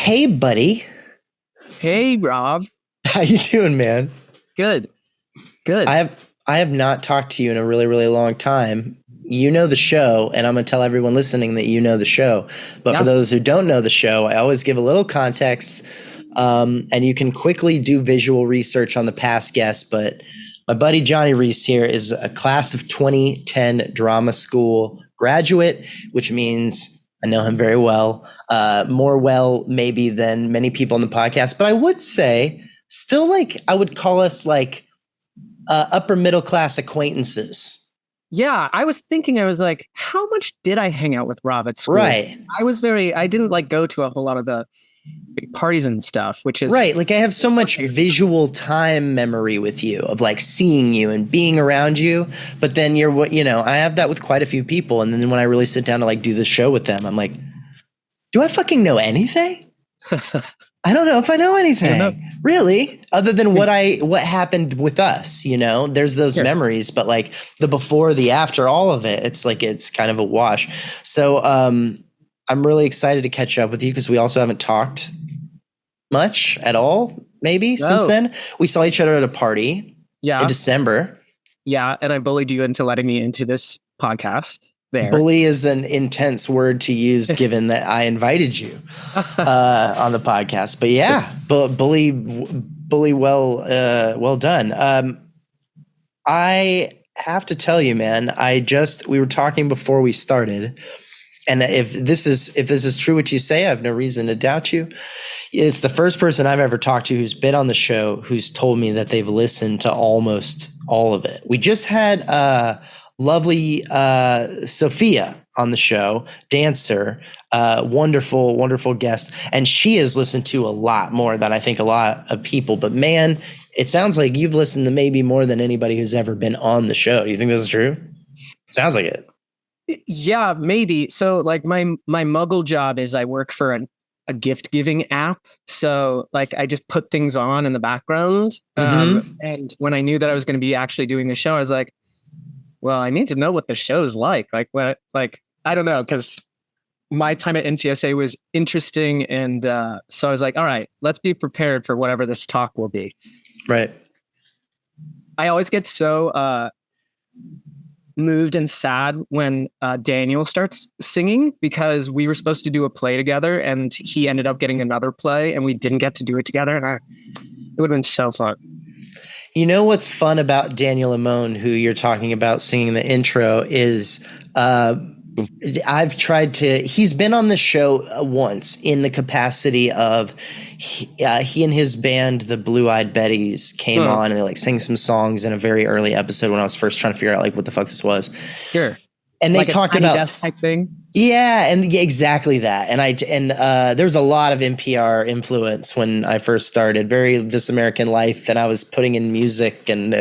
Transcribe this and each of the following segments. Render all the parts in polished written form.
Hey, buddy. Hey, Rob. How you doing, man? Good. Good. I have not talked to you in a really, really long time. You know the show, and I'm going to tell everyone listening that you know the show. But for Yeah. those who don't know the show, I always give a little context, and you can quickly do visual research on the past guests. But my buddy Johnny Reese here is a class of 2010 drama school graduate, which means I know him very well, more well maybe than many people on the podcast. But I would say still like I would call us like upper middle class acquaintances. Yeah. I was thinking, I was like, how much did I hang out with Rob at school? Right. I didn't like go to a whole lot of the big parties and stuff, which is Right. Like I have so much visual time memory with you of like seeing you and being around you. But then you're what, I have that with quite a few people. And then when I really sit down to like do the show with them, I'm like, do I fucking know anything? I don't know if I know anything really, other than what happened with us, there's those memories, but like the before, the after, all of it, it's kind of a wash. So, I'm really excited to catch up with you because we also haven't talked much at all, maybe since then. We saw each other at a party in December. Yeah. And I bullied you into letting me into this podcast. There. Bully is an intense word to use given that I invited you on the podcast. But yeah, bully, well done. I have to tell you, man, we were talking before we started, and if this is true what you say, I have no reason to doubt you. It's the first person I've ever talked to who's been on the show who's told me that they've listened to almost all of it. We just had lovely Sophia on the show, dancer, wonderful, wonderful guest. And she has listened to a lot more than I think a lot of people. But man, it sounds like you've listened to maybe more than anybody who's ever been on the show. Do you think this is true? Sounds like it. Yeah, maybe. So like my muggle job is I work for a gift giving app. So like I just put things on in the background. And when I knew that I was going to be actually doing the show, I was like, well, I need to know what the show's like. I don't know, because my time at NCSA was interesting. And so I was like, all right, let's be prepared for whatever this talk will be. Right. I always get so moved and sad when Daniel starts singing, because we were supposed to do a play together and he ended up getting another play and we didn't get to do it together. And it would have been so fun. You know what's fun about Daniel Amon, who you're talking about singing the intro, is he's been on the show once in the capacity of he and his band, the Blue Eyed Betties, came on and they like sang some songs in a very early episode when I was first trying to figure out like what the fuck this was. Sure. And they like talked a Tiny about Desk type thing. Yeah, and exactly that. And there's a lot of NPR influence when I first started, very This American Life, and I was putting in music. And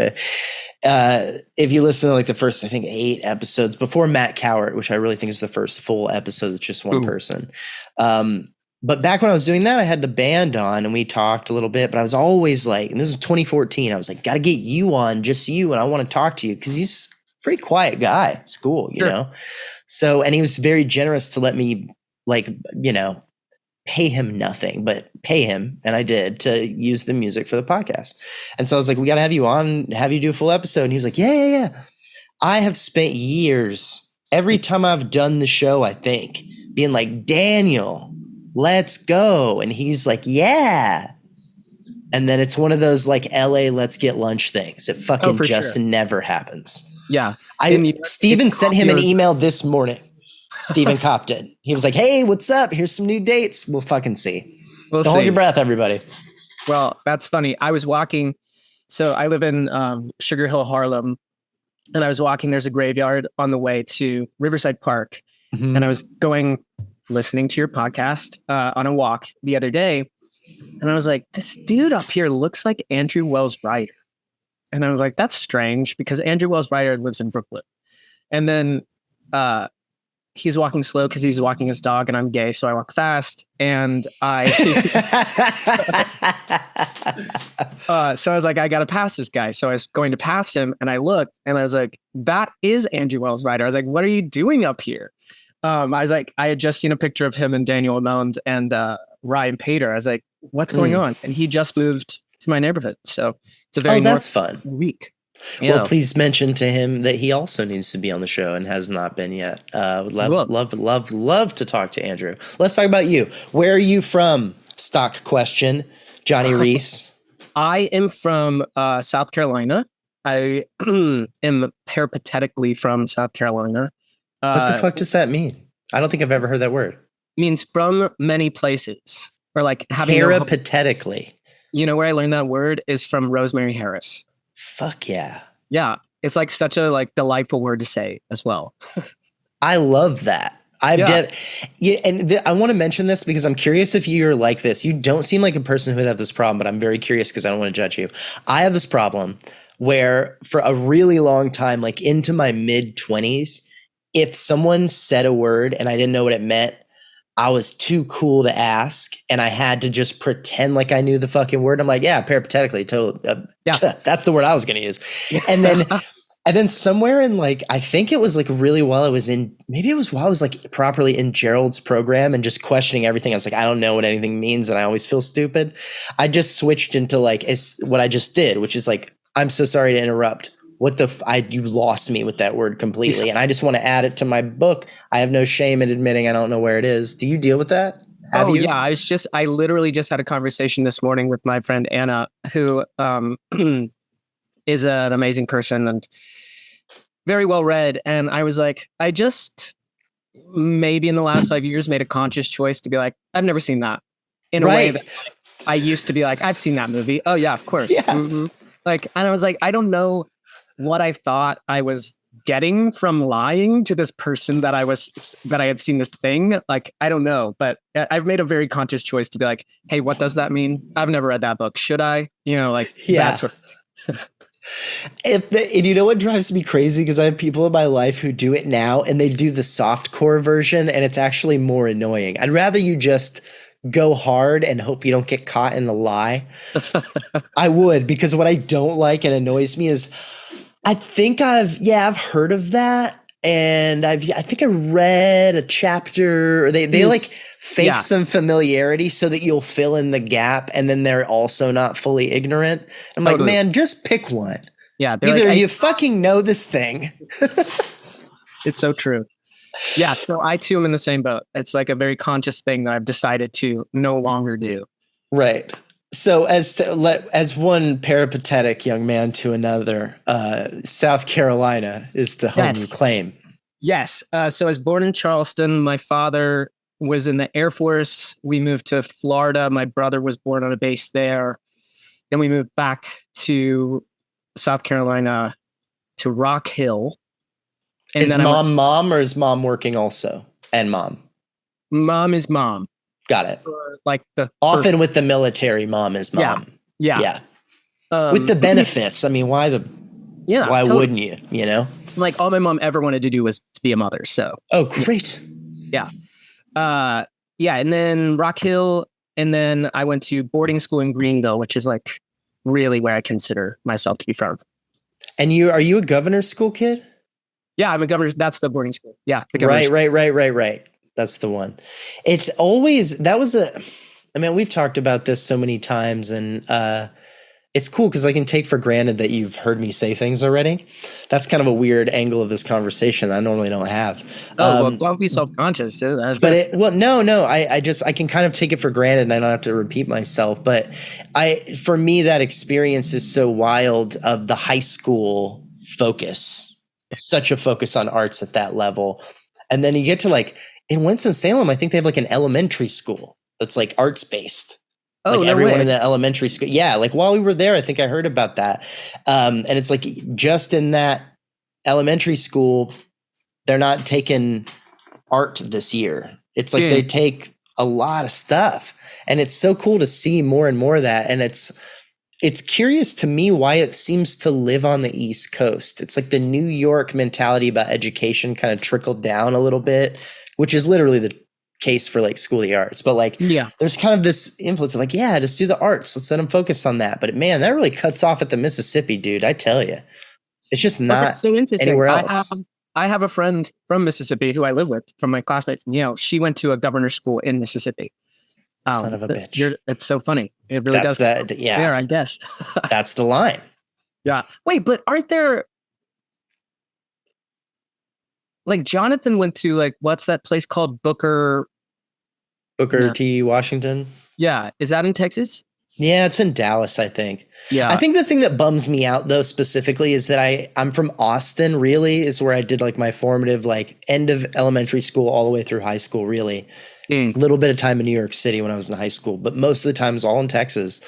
if you listen to like the first, I think 8 episodes before Matt Cowart, which I really think is the first full episode, it's just one person. But back when I was doing that, I had the band on and we talked a little bit, but I was always like, and this is 2014, I was like, got to get you on, just you, and I want to talk to you because he's pretty quiet guy at school, you know? So, and he was very generous to let me pay him nothing, but pay him. And I did, to use the music for the podcast. And so I was like, we got to have you on, have you do a full episode. And he was like, yeah. I have spent years, every time I've done the show, I think, being like, Daniel, let's go. And he's like, yeah. And then it's one of those like LA, let's get lunch things. It fucking never happens. Yeah. Steven sent him an email this morning. Steven Kopp did. He was like, hey, what's up? Here's some new dates. We'll fucking see. Don't hold your breath, everybody. Well, that's funny. I was walking. So I live in Sugar Hill, Harlem. And I was walking. There's a graveyard on the way to Riverside Park. Mm-hmm. And I was listening to your podcast on a walk the other day. And I was like, this dude up here looks like Andrew Wells Ryder. And I was like, that's strange because Andrew Wells Ryder lives in Brooklyn. And then he's walking slow because he's walking his dog, and I'm gay, so I walk fast. And so I was like, I got to pass this guy. So I was going to pass him, and I looked, and I was like, that is Andrew Wells Ryder. I was like, what are you doing up here? I was like, I had just seen a picture of him and Daniel Amon, and Ryan Pater. I was like, what's going on? And he just moved to my neighborhood. So it's a very that's fun week. Well, please mention to him that he also needs to be on the show and has not been yet. Would love to talk to Andrew. Let's talk about you. Where are you from? Stock question, Johnny Reese. I am from South Carolina. I am peripatetically from South Carolina. What the fuck does that mean? I don't think I've ever heard that word. It means from many places, or like having peripatetically. You know where I learned that word is from Rosemary Harris. Fuck yeah. Yeah. It's like such a like delightful word to say as well. I love that. I want to mention this because I'm curious if you're like this. You don't seem like a person who would have this problem, but I'm very curious because I don't want to judge you. I have this problem where for a really long time, like into my mid-20s, if someone said a word and I didn't know what it meant, I was too cool to ask, and I had to just pretend like I knew the fucking word. I'm like, yeah, peripatetically, totally. That's the word I was going to use. And then somewhere in like, I think it was like really while I was like properly in Gerald's program and just questioning everything. I was like, I don't know what anything means, and I always feel stupid. I just switched into like what I just did, which is like, I'm so sorry to interrupt. You lost me with that word completely. And I just want to add it to my book. I have no shame in admitting I don't know where it is. Do you deal with that? Yeah. I literally just had a conversation this morning with my friend Anna, who is an amazing person and very well read. And I was like, I just maybe in the last 5 years made a conscious choice to be like, I've never seen that. In a way that I used to be like, I've seen that movie. Oh yeah, of course. Yeah. Mm-hmm. Like, and I was like, I don't know what I thought I was getting from lying to this person that I had seen this thing. Like, I don't know, but I've made a very conscious choice to be like, hey, what does that mean? I've never read that book. Should I? That's what. And you know what drives me crazy? Because I have people in my life who do it now and they do the softcore version and it's actually more annoying. I'd rather you just go hard and hope you don't get caught in the lie. I would, because what I don't like and annoys me is I think I've heard of that. And I think I read a chapter, or they like fake some familiarity so that you'll fill in the gap, and then they're also not fully ignorant. I'm like, man, just pick one. Yeah, either like, you fucking know this thing. It's so true. Yeah, so I too am in the same boat. It's like a very conscious thing that I've decided to no longer do. Right. So as one peripatetic young man to another, South Carolina is the home you claim. Yes. So I was born in Charleston. My father was in the Air Force. We moved to Florida. My brother was born on a base there. Then we moved back to South Carolina to Rock Hill. And is mom, or is mom working also? And mom? Mom is mom. Got it. Like often with the military, mom is mom. Yeah. With the benefits. I mean, why totally. Wouldn't you? You know? Like all my mom ever wanted to do was to be a mother. So. Oh, great. Yeah. And then Rock Hill, and then I went to boarding school in Greenville, which is like really where I consider myself to be from. And are you a governor's school kid? Yeah, I'm a governor's. That's the boarding school. Yeah. Right. That's the one. It's always, we've talked about this so many times, and it's cool because I can take for granted that you've heard me say things already. That's kind of a weird angle of this conversation that I normally don't have. Don't be self-conscious. No. I can kind of take it for granted and I don't have to repeat myself. But for me, that experience is so wild of the high school focus, such a focus on arts at that level. And then you get to like, in Winston-Salem, I think they have like an elementary school that's like arts based. Oh, like no everyone way. in the elementary school. Yeah. Like while we were there, I think I heard about that. And it's like just in that elementary school, they're not taking art this year. It's like they take a lot of stuff, and it's so cool to see more and more of that. And it's curious to me why it seems to live on the East Coast. It's like the New York mentality about education kind of trickled down a little bit, which is literally the case for like School of the Arts. But like, there's kind of this influence of like, just do the arts. Let's let them focus on that. But man, that really cuts off at the Mississippi, dude. I tell you, it's just not so interesting. Anywhere else. I have a friend from Mississippi who I live with, from my classmate from Yale. She went to a governor's school in Mississippi. Son of a bitch. It's so funny. It really does. Yeah. There, I guess. That's the line. Yeah. Wait, but aren't there, like, Jonathan went to, like, what's that place called? Booker T. Washington. Yeah. Is that in Texas? Yeah, it's in Dallas, I think. Yeah. I think the thing that bums me out, though, specifically is that I'm from Austin, really, is where I did like my formative, like end of elementary school all the way through high school, really. A little bit of time in New York City when I was in high school, but most of the time it was all in Texas.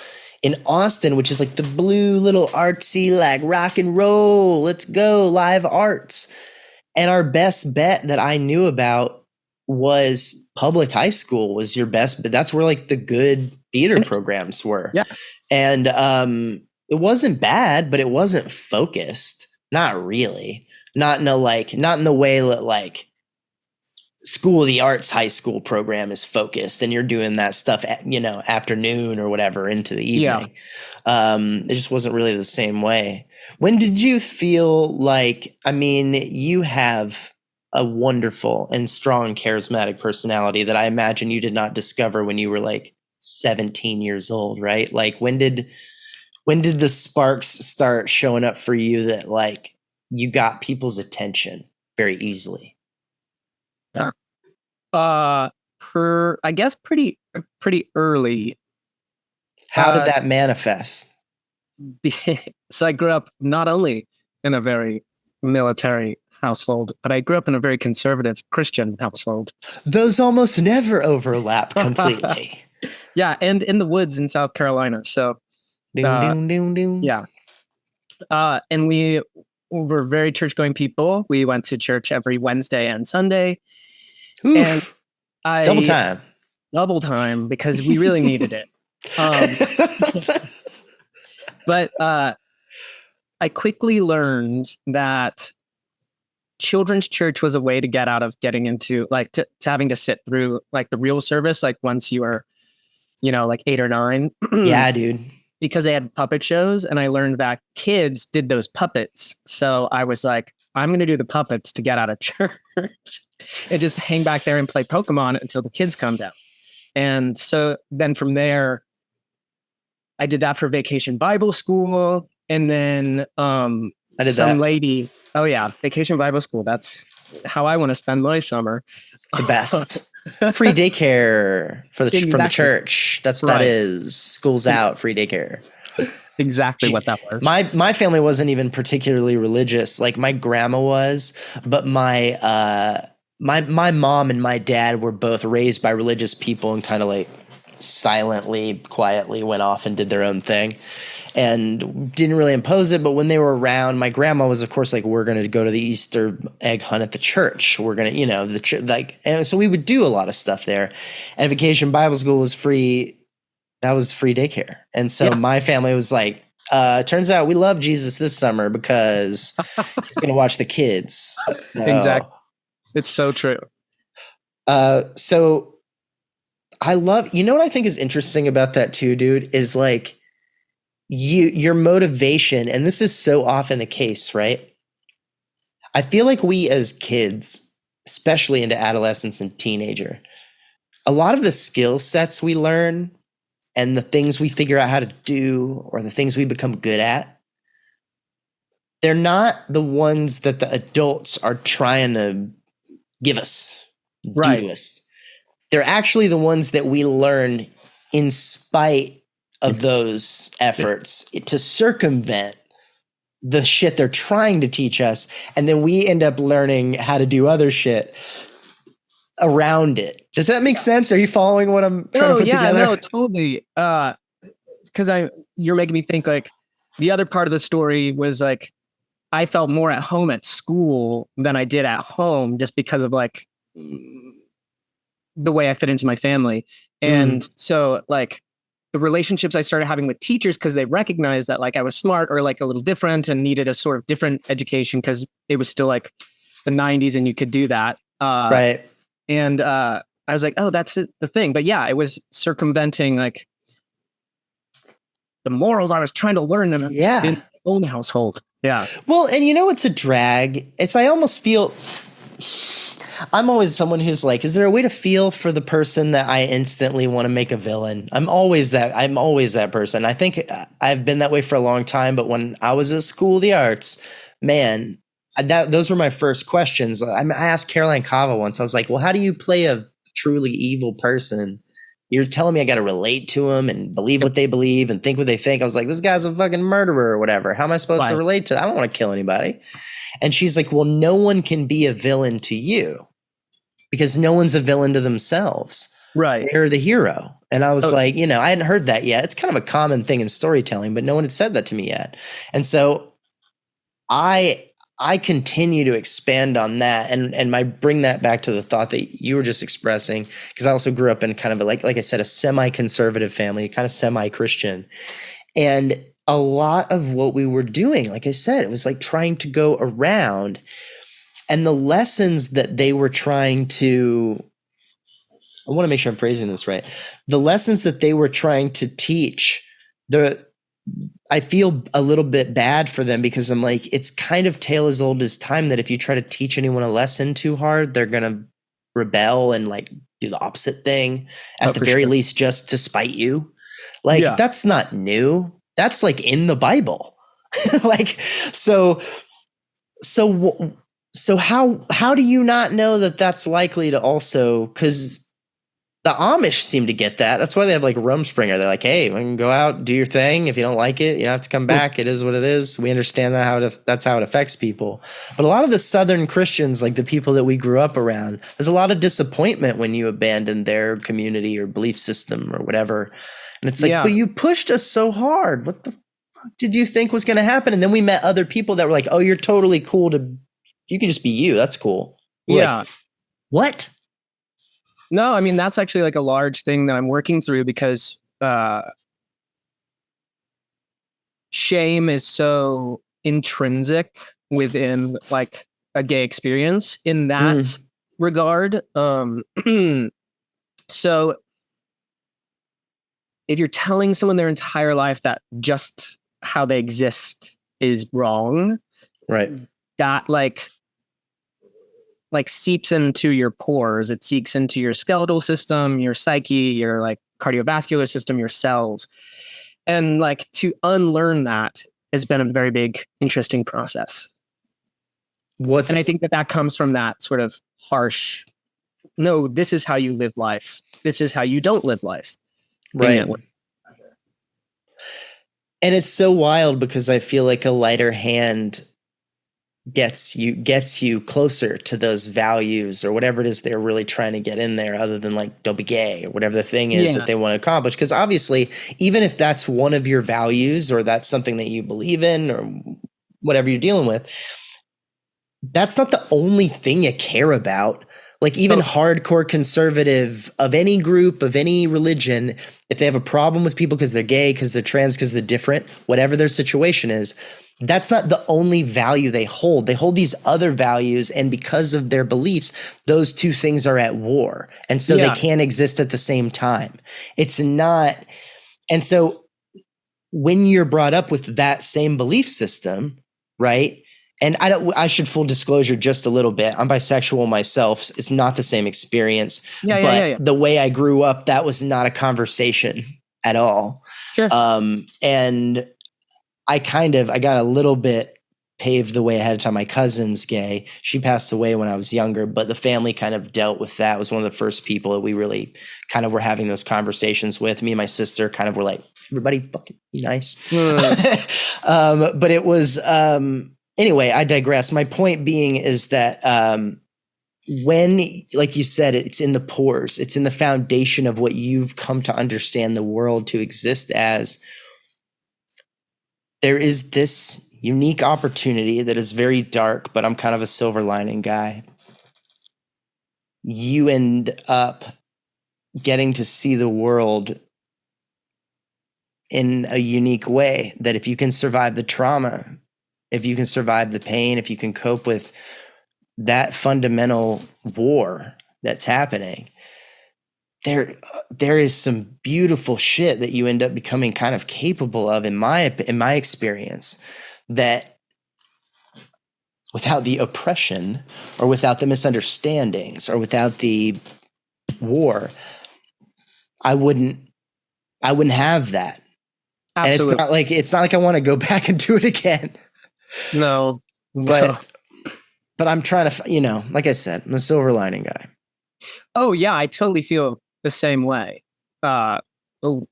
In Austin, which is like the blue little artsy, like rock and roll, let's go, live arts. And our best bet that I knew about was public high school was your best, but that's where like the good theater programs were. Yeah. And it wasn't bad, but it wasn't focused. Not really. Not in the way that like School of the Arts high school program is focused and you're doing that stuff at, afternoon or whatever into the evening. Yeah. It just wasn't really the same way. When did you feel like, you have a wonderful and strong charismatic personality that I imagine you did not discover when you were like 17 years old, right? Like when did the sparks start showing up for you that like you got people's attention very easily? I guess pretty early. How did that manifest? So I grew up not only in a very military household, but I grew up in a very conservative Christian household. Those almost never overlap completely. Yeah, and in the woods in South Carolina. So, yeah. And we were very church-going people. We went to church every Wednesday and Sunday. Oof. And double time because we really needed it. But I quickly learned that children's church was a way to get out of getting into like to having to sit through like the real service, like once you were, like 8 or 9. Yeah, dude. Because they had puppet shows and I learned that kids did those puppets. So I was like, I'm going to do the puppets to get out of church and just hang back there and play Pokemon until the kids come down. And so then from there, I did that for Vacation Bible School. And then I did some lady. Oh yeah. Vacation Bible School. That's how I want to spend my summer. The best. Free daycare from the church. That's what that is. School's out, free daycare. Exactly what that was. My family wasn't even particularly religious. Like my grandma was, but my mom and my dad were both raised by religious people and kind of like silently, quietly went off and did their own thing and didn't really impose it. But when they were around, my grandma was, of course, like, we're going to go to the Easter egg hunt at the church. We're going to, and so we would do a lot of stuff there. And Vacation Bible School was free. That was free daycare. And so my family was like, turns out we love Jesus this summer because he's going to watch the kids. So, exactly. It's so true. So I love, what I think is interesting about that too, dude, is like your motivation. And this is so often the case, right? I feel like we as kids, especially into adolescence and teenager, a lot of the skill sets we learn and the things we figure out how to do or the things we become good at, they're not the ones that the adults are trying to give us, do to us. They're actually the ones that we learn in spite of those efforts to circumvent the shit they're trying to teach us. And then we end up learning how to do other shit around it. Does that make sense? Are you following what I'm trying to put together? No, totally. Because you're making me think like the other part of the story was like, I felt more at home at school than I did at home just because of like the way I fit into my family. And so like the relationships I started having with teachers, because they recognized that like I was smart or like a little different and needed a sort of different education because it was still like the 90s and you could do that. Right. And I was like, oh, that's the thing. But yeah, it was circumventing like the morals I was trying to learn in my own household. Yeah. Well, and it's a drag. I almost feel I'm always someone who's like, is there a way to feel for the person that I instantly want to make a villain? I'm always that person. I think I've been that way for a long time, but when I was at School of the Arts, man, those were my first questions. I asked Caroline Cava once. I was like, well, how do you play a truly evil person? You're telling me I got to relate to them and believe what they believe and think what they think. I was like, this guy's a fucking murderer or whatever. How am I supposed to relate to? I don't want to kill anybody. And she's like, well, no one can be a villain to you because no one's a villain to themselves. Right. They're the hero. And I was like, I hadn't heard that yet. It's kind of a common thing in storytelling, but no one had said that to me yet. And so I continue to expand on that and I bring that back to the thought that you were just expressing, because I also grew up in kind of like I said, a semi-conservative family, kind of semi-Christian. And a lot of what we were doing, like I said, it was like trying to go around, and the lessons that they were trying to, I want to make sure I'm phrasing this right. The lessons that they were trying to teach, I feel a little bit bad for them, because I'm like, it's kind of tale as old as time that if you try to teach anyone a lesson too hard, they're going to rebel and like do the opposite thing at the very least, just to spite you. Like, that's not new. That's like in the Bible. Like, so how do you not know that that's likely to also, because the Amish seem to get that. That's why they have like Rumspringer. They're like, hey, we can go out, do your thing. If you don't like it, you don't have to come back. It is what it is. We understand that's how it affects people. But a lot of the Southern Christians, like the people that we grew up around, there's a lot of disappointment when you abandon their community or belief system or whatever. And it's like, but you pushed us so hard. What the fuck did you think was going to happen? And then we met other people that were like, oh, you're totally cool you can just be you. That's cool. We're like, what? No, I mean, that's actually like a large thing that I'm working through, because shame is so intrinsic within like a gay experience in that regard. So if you're telling someone their entire life that just how they exist is wrong, right? That like seeps into your pores. It seeps into your skeletal system, your psyche, your like cardiovascular system, your cells. And like to unlearn that has been a very big, interesting process. And I think that comes from that sort of harsh, no, this is how you live life. This is how you don't live life. Right. And it's so wild, because I feel like a lighter hand gets you closer to those values or whatever it is they're really trying to get in there, other than like, don't be gay or whatever the thing is that they want to accomplish. Because obviously, even if that's one of your values or that's something that you believe in or whatever you're dealing with, that's not the only thing you care about. Like even hardcore conservative of any group, of any religion, if they have a problem with people because they're gay, because they're trans, because they're different, whatever their situation is, that's not the only value they hold. They hold these other values, and because of their beliefs, those two things are at war. And so they can't exist at the same time. It's not. And so when you're brought up with that same belief system, right? And I should full disclosure just a little bit. I'm bisexual myself. It's not the same experience. But the way I grew up, that was not a conversation at all. Sure. And I got a little bit paved the way ahead of time. My cousin's gay. She passed away when I was younger, but the family kind of dealt with that. It was one of the first people that we really kind of were having those conversations with. Me and my sister kind of were like, everybody fucking be nice. But it was, anyway, I digress. My point being is that when, like you said, it's in the pores, it's in the foundation of what you've come to understand the world to exist as, there is this unique opportunity that is very dark, but I'm kind of a silver lining guy. You end up getting to see the world in a unique way, that if you can survive the trauma, if you can survive the pain, if you can cope with that fundamental war that's happening, there is some beautiful shit that you end up becoming kind of capable of, in my experience, that without the oppression, or without the misunderstandings, or without the war, I wouldn't have that. Absolutely. And it's not like I want to go back and do it again. No. But I'm trying to, like I said, I'm a silver lining guy. Oh yeah, I totally feel the same way. Would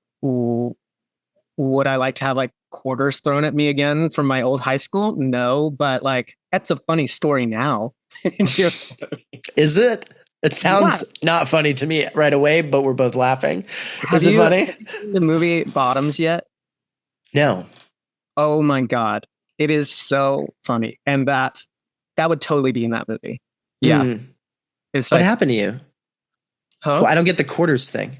I like to have like quarters thrown at me again from my old high school? No, but like that's a funny story now. Is it? It sounds not funny to me right away, but we're both laughing. Is it funny? Have you seen the movie Bottoms yet? No. Oh my God. It is so funny. And that would totally be in that movie. Yeah. It's what happened to you? Huh? I don't get the quarters thing.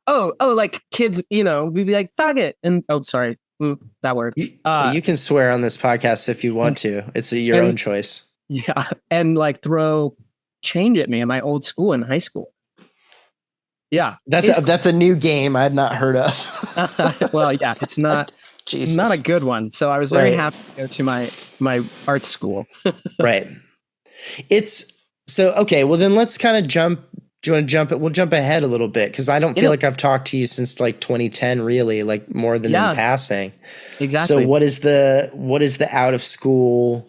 Oh, like kids, we'd be like, faggot. And sorry. That word. You can swear on this podcast if you want to. It's your own choice. Yeah. And like throw change at me in my old school in high school. Yeah. That's a new game I had not heard of. Well, yeah, it's not not a good one. So I was very happy to go to my art school. Right. Okay, well then let's kind of jump. Do you want to jump it? We'll jump ahead a little bit because I don't feel like I've talked to you since like 2010, really, like more than in passing. Exactly. So what is the out of school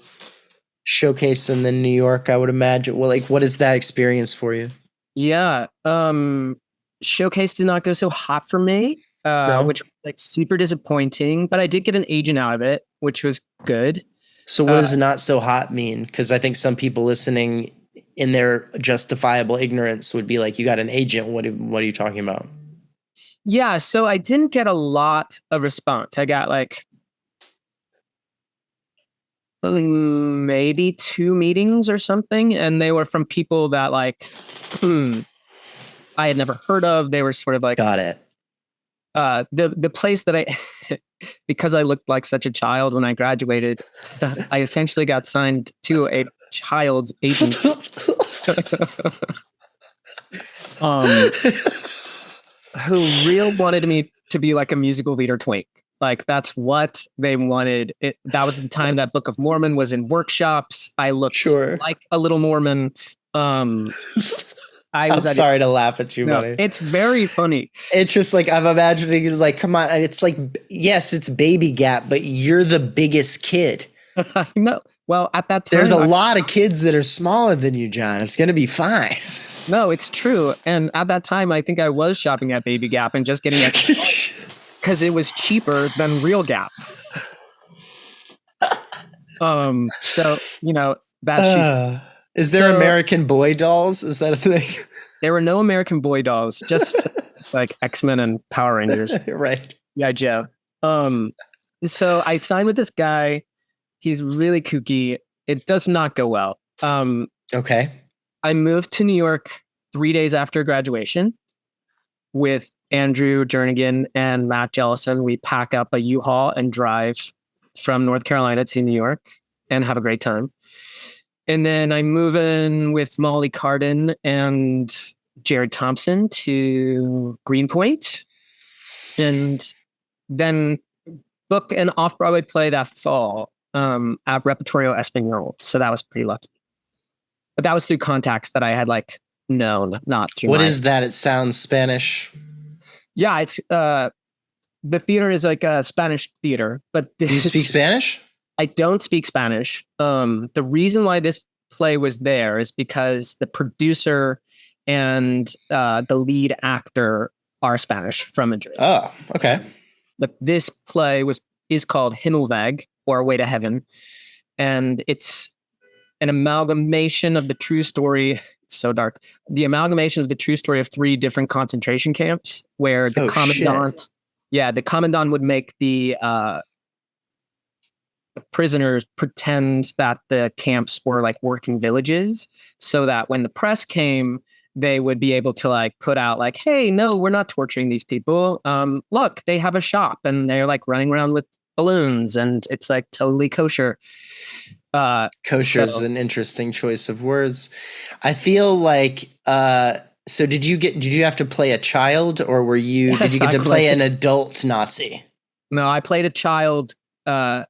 showcase in the New York? I would imagine. Well, like what is that experience for you? Yeah. Showcase did not go so hot for me, which was like super disappointing. But I did get an agent out of it, which was good. So what does not so hot mean? Because I think some people listening in their justifiable ignorance would be like, you got an agent. What are you talking about? Yeah. So I didn't get a lot of response. I got like maybe 2 meetings or something. And they were from people that like, I had never heard of. They were sort of like, got it. The place that because I looked like such a child when I graduated, I essentially got signed to a child agency. Who really wanted me to be like a musical theater twink. Like that's what they wanted. That was the time that Book of Mormon was in workshops. I looked like a little Mormon. I'm sorry to laugh at you, buddy. It's very funny. It's just like I'm imagining, like, come on. It's like, yes, it's Baby Gap, but you're the biggest kid. No, well, at that time, there's a lot of kids that are smaller than you, John. It's gonna be fine. No, it's true. And at that time, I think I was shopping at Baby Gap and just getting extra because it was cheaper than real Gap. So that's. Is there American Boy dolls? Is that a thing? There were no American Boy dolls, just it's like X-Men and Power Rangers. Right. Yeah, Joe. So I signed with this guy. He's really kooky. It does not go well. Okay. I moved to New York 3 days after graduation with Andrew Jernigan and Matt Jellison. We pack up a U-Haul and drive from North Carolina to New York and have a great time. And then I move in with Molly Cardin and Jared Thompson to Greenpoint, and then book an off-Broadway play that fall at Repertorio Español. So that was pretty lucky. But that was through contacts that I had like known, not through. What is that? It sounds Spanish. Yeah, it's the theater is like a Spanish theater, but do you speak Spanish? I don't speak Spanish. The reason why this play was there is because the producer and the lead actor are Spanish from Madrid. Oh, okay. But this play is called Himmelweg, or Way to Heaven, and it's an amalgamation of the true story. It's so dark. The amalgamation of the true story of 3 different concentration camps, where the commandant, the commandant would make the prisoners pretend that the camps were like working villages, so that when the press came, they would be able to like put out like, hey, no, we're not torturing these people. Look, they have a shop and they're like running around with balloons and it's like totally kosher. Kosher is an interesting choice of words. I feel like, so did you have to play a child, or did you get to play an adult Nazi? No, I played a child, prisoner.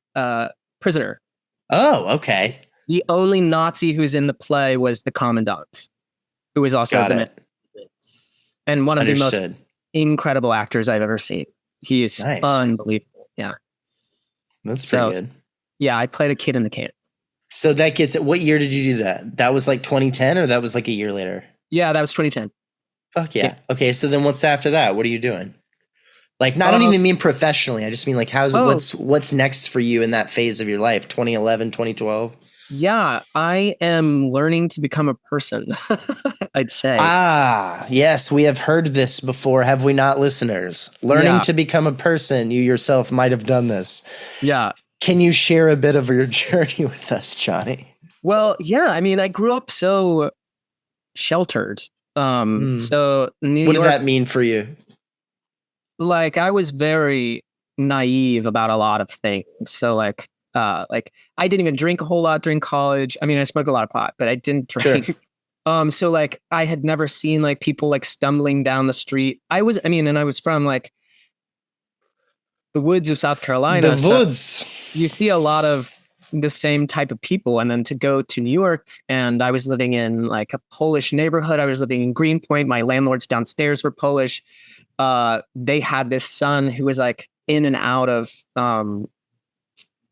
Oh, okay. The only Nazi who's in the play was the commandant, who was also Got the man, it. and one of the most Understood. incredible actors I've ever seen. He is Nice. unbelievable. Yeah. That's pretty So good. yeah, I played a kid in the can. So that gets it. What year did you do that? That was like 2010 or that was like a year later? Yeah, that was 2010. Fuck yeah. Yeah. Okay, so then what's after that? What are you doing? Like, I don't Um, even mean professionally. I just mean like oh, what's next for you in that phase of your life? 2011, 2012? yeah, I am learning to become a person, I'd say. Ah, yes, we have heard this before, have we not, listeners? Learning Yeah. to become a person, you yourself might have done this. Yeah. Can you share a bit of your journey with us, Johnny? Well, yeah, I mean, I grew up so sheltered. So New What did York, that mean for you? like I was very naive about a lot of things. So like I didn't even drink a whole lot during college. I mean, I smoked a lot of pot, but I didn't Sure. drink. So like I had never seen like people like stumbling down the street. And I was from like the woods of South The Carolina. So woods. you see a lot of the same type of people. And then to go to New York, and I was living in like a Polish neighborhood. I was living in Greenpoint. My landlords downstairs were Polish. They had this son who was like in and out of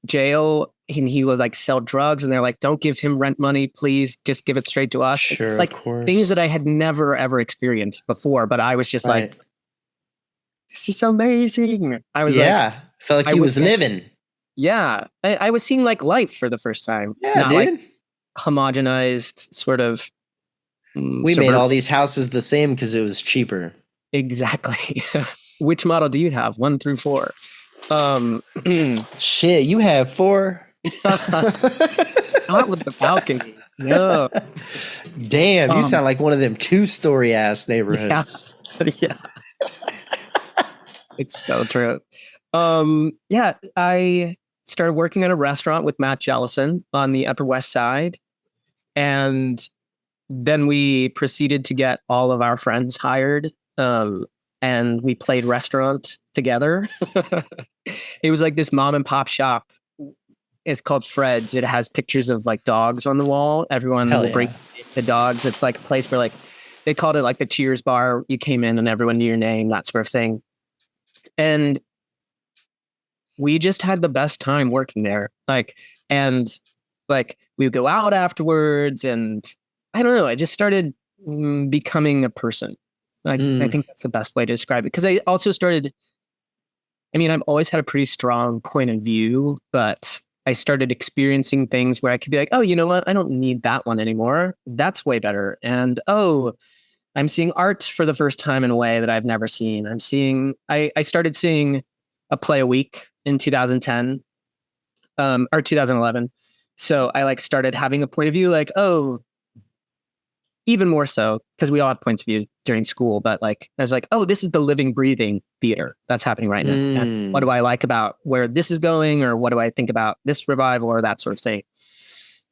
jail, and he would like sell drugs, and they're like, don't give him rent money, please just give it straight to us. Sure, like of course. things that I had never ever experienced before, but I was just like, this is amazing. I was like, felt like he was living. yeah, I was seeing like life for the first time. Yeah, not dude. like homogenized sort of we made all these houses the same because it was cheaper. Exactly. Which model do you have? 1 through 4? Shit, you have 4. Not with the balcony. No. Damn, you sound like one of them 2-story ass neighborhoods. Yeah. It's so true. Yeah, I started working at a restaurant with Matt Jellison on the Upper West Side. And then we proceeded to get all of our friends hired. And we played restaurant together. It was like this mom and pop shop. It's called Fred's. It has pictures of like dogs on the wall. Everyone will bring the dogs. It's like a place where like they called it like the Cheers bar. You came in and everyone knew your name, that sort of thing. And we just had the best time working there. And we would go out afterwards, and I don't know, I just started becoming a person. I think that's the best way to describe it. Because I also started, I've always had a pretty strong point of view, but I started experiencing things where I could be like, oh, you know what? I don't need that one anymore. That's way better. And oh, I'm seeing art for the first time in a way that I've never seen. I started seeing a play a week in 2010 or 2011. So I like started having a point of view like, oh, even more so because we all have points of view during school, but like I was like, oh, this is the living, breathing theater that's happening right now. And what do I like about where this is going, or what do I think about this revival or that sort of thing?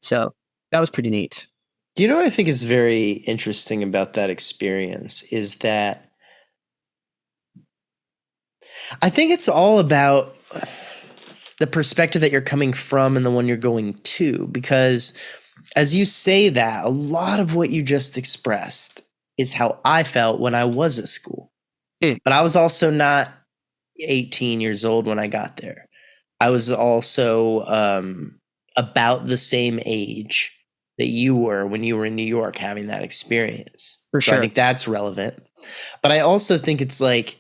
So that was pretty neat. Do you know what I think is very interesting about that experience is that I think it's all about the perspective that you're coming from and the one you're going to, because as you say that, a lot of what you just expressed is how I felt when I was at school. But I was also not 18 years old when I got there. I was also about the same age that you were when you were in New York having that experience. For sure. I think that's relevant. But I also think it's like,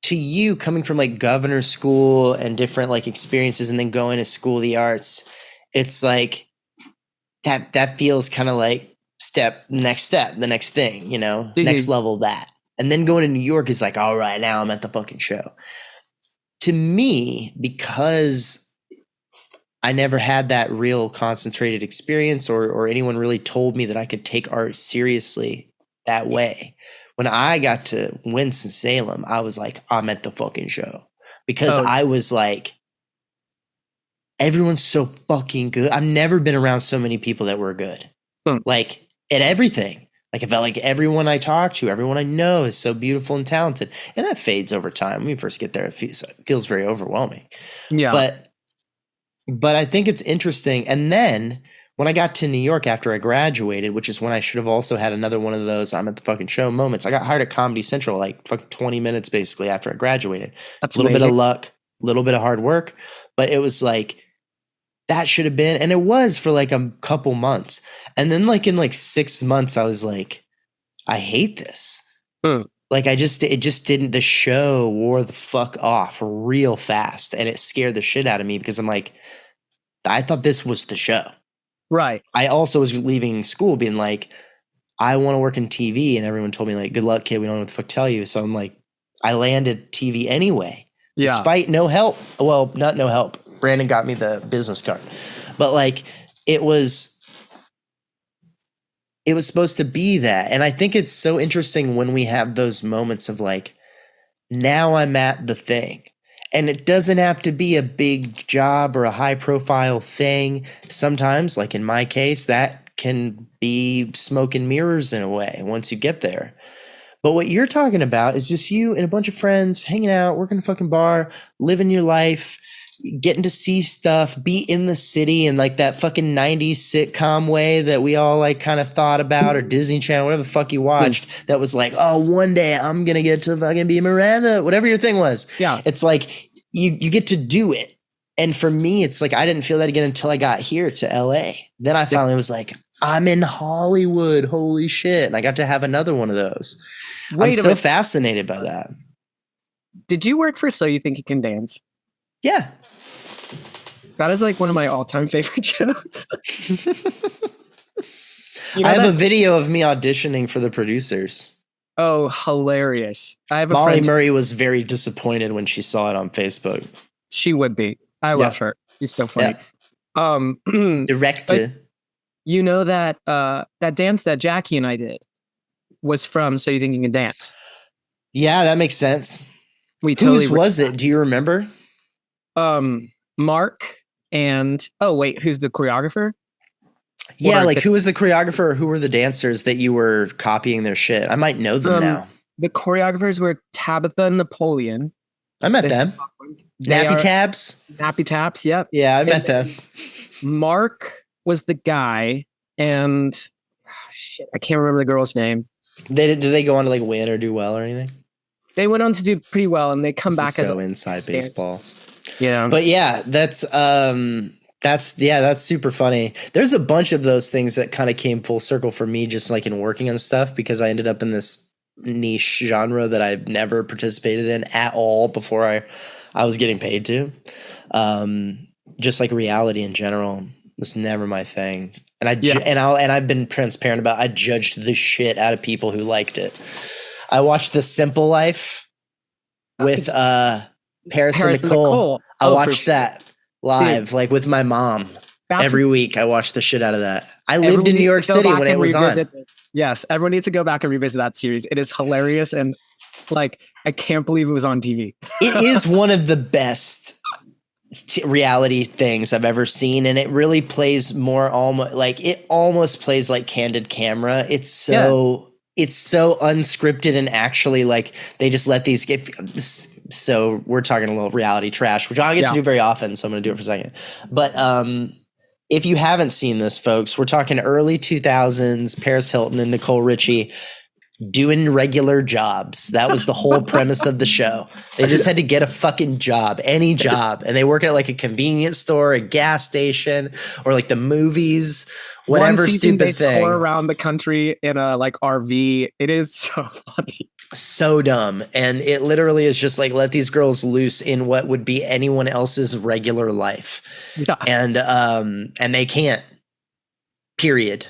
to you coming from like governor school and different like experiences and then going to school of the arts, it's like that feels kind of like the next thing, you know, next level that. And then going to New York is like, all right, now I'm at the fucking show. To me, because I never had that real concentrated experience or anyone really told me that I could take art seriously that way. When I got to Winston-Salem, I was like, I'm at the fucking show. Because I was like, everyone's so fucking good. I've never been around so many people that were good. Like at everything. Like I felt like everyone I talk to, everyone I know is so beautiful and talented. And that fades over time. When you first get there, it feels very overwhelming. Yeah. But I think it's interesting. And then when I got to New York after I graduated, which is when I should have also had another one of those I'm at the fucking show moments. I got hired at Comedy Central like fucking 20 minutes basically after I graduated. That's A little bit amazing. of luck, a little bit of hard work, but it was like that should have been, and it was for like a couple months. And then like in like 6 months, I was like, I hate this. Like it just didn't, the show wore the fuck off real fast, and it scared the shit out of me because I'm like, I thought this was the show. Right. I also was leaving school being like, I want to work in TV, and everyone told me like, good luck, kid. We don't know what the fuck to tell you. So I'm like, I landed TV anyway, despite no help. Well, not no help. Brandon got me the business card, but like it was supposed to be that. And I think it's so interesting when we have those moments of like, now I'm at the thing. And it doesn't have to be a big job or a high profile thing. Sometimes, like in my case, that can be smoke and mirrors in a way once you get there. But what you're talking about is just you and a bunch of friends hanging out, working a fucking bar, living your life, getting to see stuff, be in the city in like that fucking 90s sitcom way that we all like kind of thought about, or Disney Channel, whatever the fuck you watched, that was like, oh, one day I'm gonna get to fucking be Miranda, whatever your thing was. Yeah. It's like you get to do it. And for me, it's like I didn't feel that again until I got here to LA. Then I finally was like, I'm in Hollywood, holy shit. And I got to have another one of those. I'm so fascinated by that. Did you work for So You Think You Can Dance? Yeah. That is like one of my all-time favorite shows. I have a video of me auditioning for the producers. Oh, hilarious. I have a Molly friend. Murray was very disappointed when she saw it on Facebook. She would be. I love her. She's so funny. Director. You know that that dance that Jackie and I did was from So You Think You Can Dance. Yeah, that makes sense. Whose was it? Do you remember? Mark and who's the choreographer? Yeah, like who was the choreographer or who were the dancers that you were copying their shit? I might know them now. The choreographers were Tabitha and Napoleon. I met them. Nappy Taps, yep. Yeah, I met them. Mark was the guy, and I can't remember the girl's name. Did they go on to like win or do well or anything? They went on to do pretty well, and they come back as inside baseball. Yeah, but yeah, that's super funny. There's a bunch of those things that kind of came full circle for me, just like in working on stuff, because I ended up in this niche genre that I've never participated in at all before I was getting paid to. Just like reality in general was never my thing. And I've been transparent about, I judged the shit out of people who liked it. I watched The Simple Life with Paris and Nicole. I watched that live, like with my mom. Every week I watched the shit out of that. I lived in New York City when it was on. Yes, everyone needs to go back and revisit that series. It is hilarious, and like I can't believe it was on TV. It is one of the best reality things I've ever seen, and it really plays more almost plays like Candid Camera. It's so unscripted, and actually like they just let these get. So we're talking a little reality trash, which I don't get to do very often, so I'm going to do it for a second. But if you haven't seen this, folks, we're talking early 2000s, Paris Hilton and Nicole Richie doing regular jobs. That was the whole premise of the show. They just had to get a fucking job, any job. And they work at like a convenience store, a gas station, or like the movies, whatever stupid thing. They tour around the country in a like RV. It is so funny. So dumb. And it literally is just like, let these girls loose in what would be anyone else's regular life. Yeah. And they can't, period.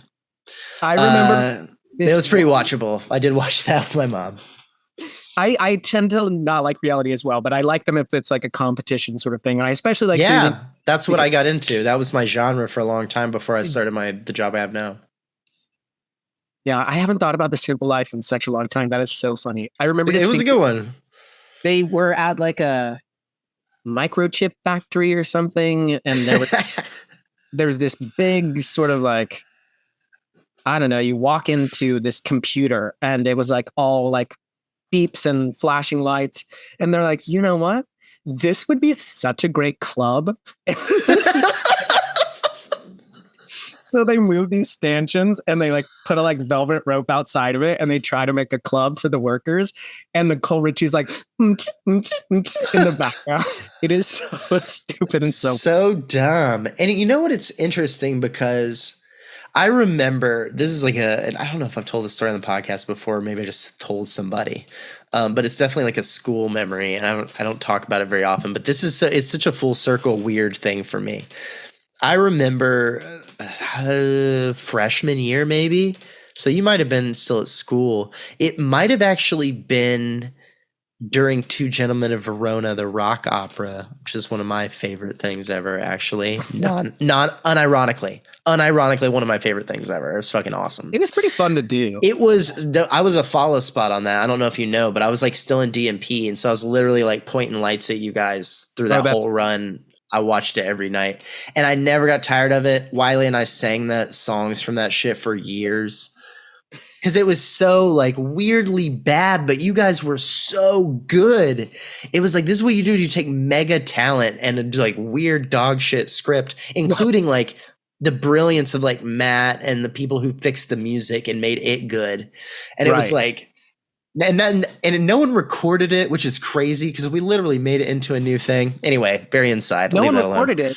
I remember it was pretty watchable. I did watch that with my mom. I tend to not like reality as well, but I like them if it's like a competition sort of thing. And I especially like, that's what I got into. That was my genre for a long time before I started the job I have now. Yeah, I haven't thought about The Simple Life in such a long time. That is so funny. I remember it was a good one. They were at like a microchip factory or something, and there was this big sort of like, I don't know, you walk into this computer and it was like all like beeps and flashing lights, and they're like, you know what? This would be such a great club. So they move these stanchions and they like put a like velvet rope outside of it and they try to make a club for the workers. And Nicole Richie's like in the background. It is so stupid and so dumb. And you know what? It's interesting because I remember this is like and I don't know if I've told this story on the podcast before. Maybe I just told somebody, but it's definitely like a school memory, and I don't talk about it very often. But this is it's such a full circle weird thing for me. I remember freshman year, maybe. So you might have been still at school. It might have actually been during Two Gentlemen of Verona, the rock opera, which is one of my favorite things ever, actually. Unironically one of my favorite things ever. It was fucking awesome. It was pretty fun to do. I was a follow spot on that. I don't know if you know, but I was like still in DMP. And so I was literally like pointing lights at you guys through that whole run. I watched it every night and I never got tired of it. Wiley and I sang that songs from that shit for years. Because it was so like weirdly bad, but you guys were so good. It was like, this is what you do. You take mega talent and a like weird dog shit script, including like the brilliance of like Matt and the people who fixed the music and made it good. And it was like, and no one recorded it, which is crazy because we literally made it into a new thing. Anyway, very inside. No one recorded it.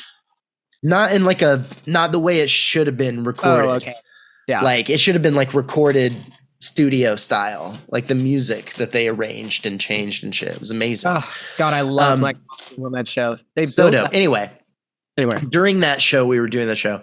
Not in like not the way it should have been recorded. Oh, okay. Yeah. Like it should have been like recorded studio style, like the music that they arranged and changed and shit. It was amazing. Oh, God, I love like on that show. They so dope. Anyway, Anyway, during that show, we were doing the show.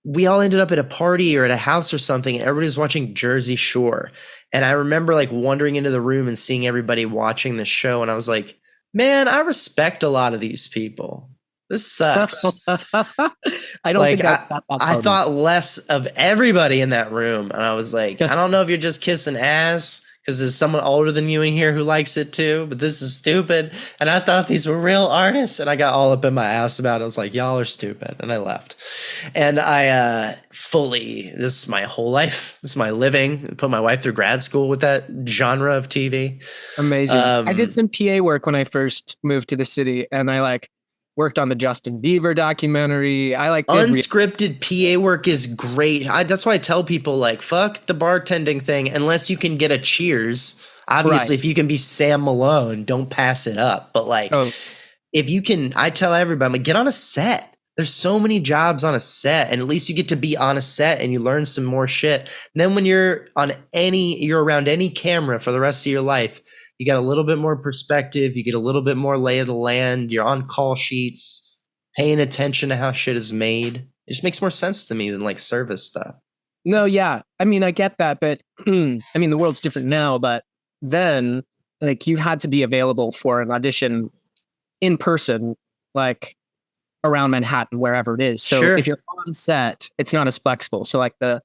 We all ended up at a party or at a house or something, and everybody was watching Jersey Shore. And I remember like wandering into the room and seeing everybody watching the show, and I was like, man, I respect a lot of these people. This sucks. I don't think I thought less of everybody in that room, and I was like, I don't know if you're just kissing ass because there's someone older than you in here who likes it too, but this is stupid. And I thought these were real artists, and I got all up in my ass about it. I was like, y'all are stupid, and I left. And I this is my whole life. This is my living. Put my wife through grad school with that genre of TV. Amazing. I did some PA work when I first moved to the city, and I like worked on the Justin Bieber documentary. I like unscripted PA work is great. That's why I tell people like, fuck the bartending thing unless you can get a cheers. Obviously, if you can be Sam Malone, don't pass it up. But like, if you can, I tell everybody, I'm like, get on a set. There's so many jobs on a set, and at least you get to be on a set and you learn some more shit. And then when you're around any camera for the rest of your life, you got a little bit more perspective. You get a little bit more lay of the land. You're on call sheets, paying attention to how shit is made. It just makes more sense to me than like service stuff. No, yeah. I mean, I get that, but I mean, the world's different now, but then like you had to be available for an audition in person, like around Manhattan, wherever it is. So if you're on set, it's not as flexible. So like the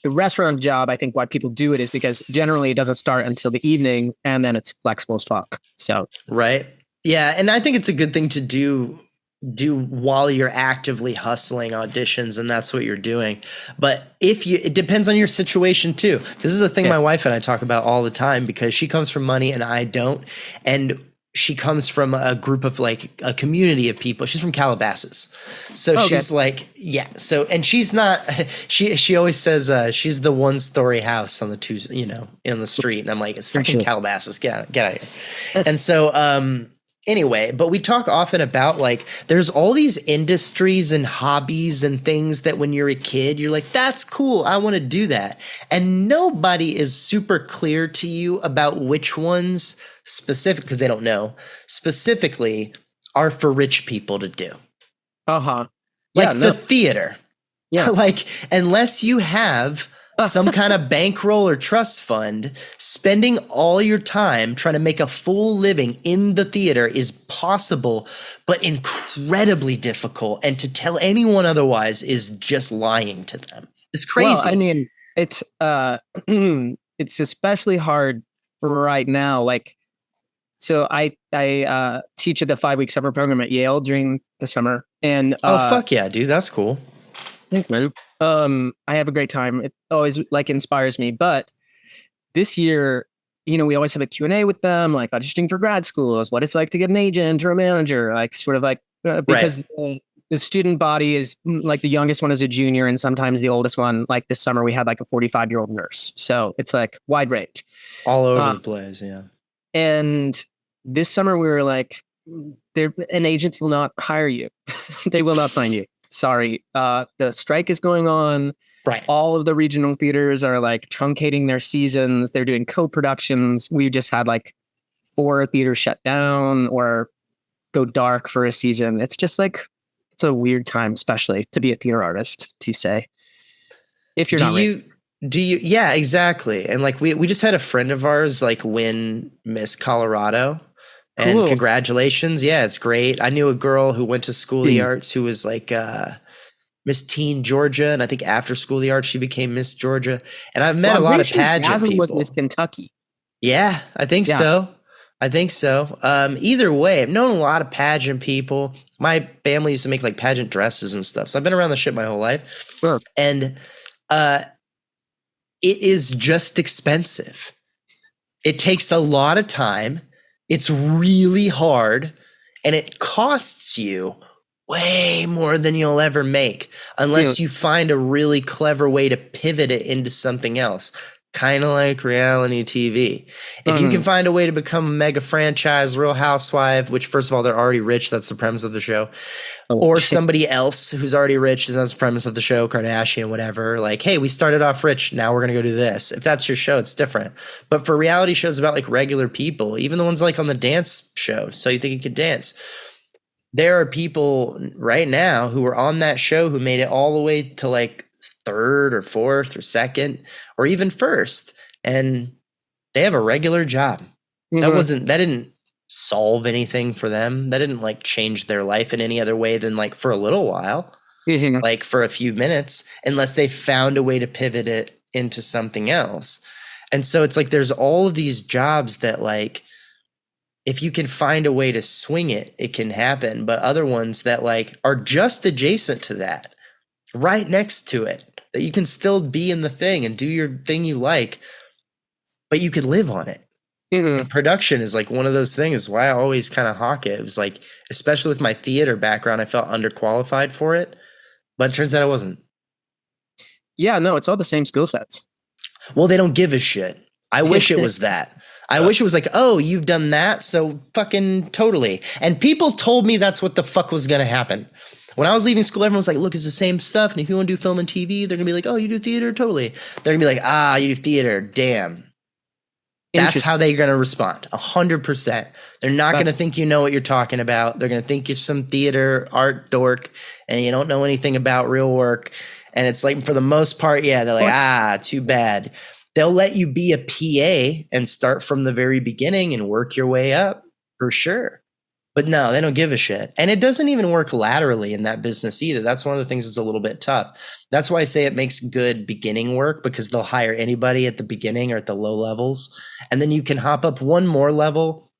restaurant job, I think why people do it is because generally it doesn't start until the evening and then it's flexible as fuck. So right. Yeah. And I think it's a good thing to do while you're actively hustling auditions, and that's what you're doing. But it depends on your situation too. This is a thing my wife and I talk about all the time because she comes from money and I don't. And she comes from a group of like a community of people. She's from Calabasas. So she's like, yeah. So, and she's not, she always says, she's the 1-story house on the in the street. And I'm like, it's fucking Calabasas. Get out of here. And so, anyway, but we talk often about like, there's all these industries and hobbies and things that when you're a kid, you're like, that's cool. I want to do that. And nobody is super clear to you about which ones specific, because they don't know, specifically are for rich people to do. Like the theater. Yeah. Like, unless you have some kind of bankroll or trust fund, spending all your time trying to make a full living in the theater is possible, but incredibly difficult. And to tell anyone otherwise is just lying to them. It's crazy. Well, I mean, it's it's especially hard right now. Like, so I teach at the 5-week summer program at Yale during the summer, and fuck yeah, dude, that's cool. Thanks, man. I have a great time. It always like inspires me. But this year, we always have a Q&A with them, like auditioning for grad schools, what it's like to get an agent or a manager, like sort of like because the student body is like the youngest one is a junior, and sometimes the oldest one, like this summer, we had like a 45-year-old nurse. So it's like wide range. All over Uh, the place. Yeah. and this summer we were like, an agent will not hire you. They will not sign you. Sorry. The strike is going on. Right. All of the regional theaters are like truncating their seasons. They're doing co-productions. We just had like 4 theaters shut down or go dark for a season. It's just like, it's a weird time, especially to be a theater artist, to say, if you're yeah, exactly. And like we just had a friend of ours like win Miss Colorado. And Cool. congratulations. Yeah, it's great. I knew a girl who went to School of the Arts who was like Miss Teen Georgia. And I think after School of the Arts, she became Miss Georgia. And I've met a lot of pageant Jasmine people. was Miss Kentucky. Yeah, I think so. Either way, I've known a lot of pageant people. My family used to make like pageant dresses and stuff. So I've been around the shit my whole life. Sure. And it is just expensive. It takes a lot of time. It's really hard, and it costs you way more than you'll ever make unless you find a really clever way to pivot it into something else. Kind of like reality TV. If you can find a way to become a mega franchise, Real Housewife, which first of all, they're already rich. That's the premise of the show. Or somebody else who's already rich. That's the premise of the show, Kardashian, whatever. Like, hey, we started off rich. Now we're going to go do this. If that's your show, it's different. But for reality shows about like regular people, even the ones like on the dance show, So You Think You Could Dance, there are people right now who are on that show who made it all the way to like 3rd or 4th or 2nd or even 1st, and they have a regular job. That didn't solve anything for them. That didn't like change their life in any other way than like for a little while, like for a few minutes, unless they found a way to pivot it into something else. And so it's like there's all of these jobs that like if you can find a way to swing it, it can happen. But other ones that like are just adjacent to that, right next to it, that you can still be in the thing and do your thing you like, but you could live on it. And production is like one of those things. Why I always kind of hawk it. It was like, especially with my theater background, I felt underqualified for it, but it turns out I wasn't. Yeah, no, it's all the same skill sets. Well, they don't give a shit. I wish it was that. I wish it was like, oh, you've done that, so fucking totally. And people told me that's what the fuck was going to happen. When I was leaving school, everyone was like, look, it's the same stuff. And if you want to do film and TV, they're going to be like, oh, you do theater? Totally. They're going to be like, you do theater. Damn. That's how they're going to respond. 100%. They're not going to think you know what you're talking about. They're going to think you're some theater art dork and you don't know anything about real work. And it's like, for the most part, yeah, they're like, too bad. They'll let you be a PA and start from the very beginning and work your way up for sure. But no, they don't give a shit. And it doesn't even work laterally in that business either. That's one of the things that's a little bit tough. That's why I say it makes good beginning work, because they'll hire anybody at the beginning or at the low levels. And then you can hop up one more level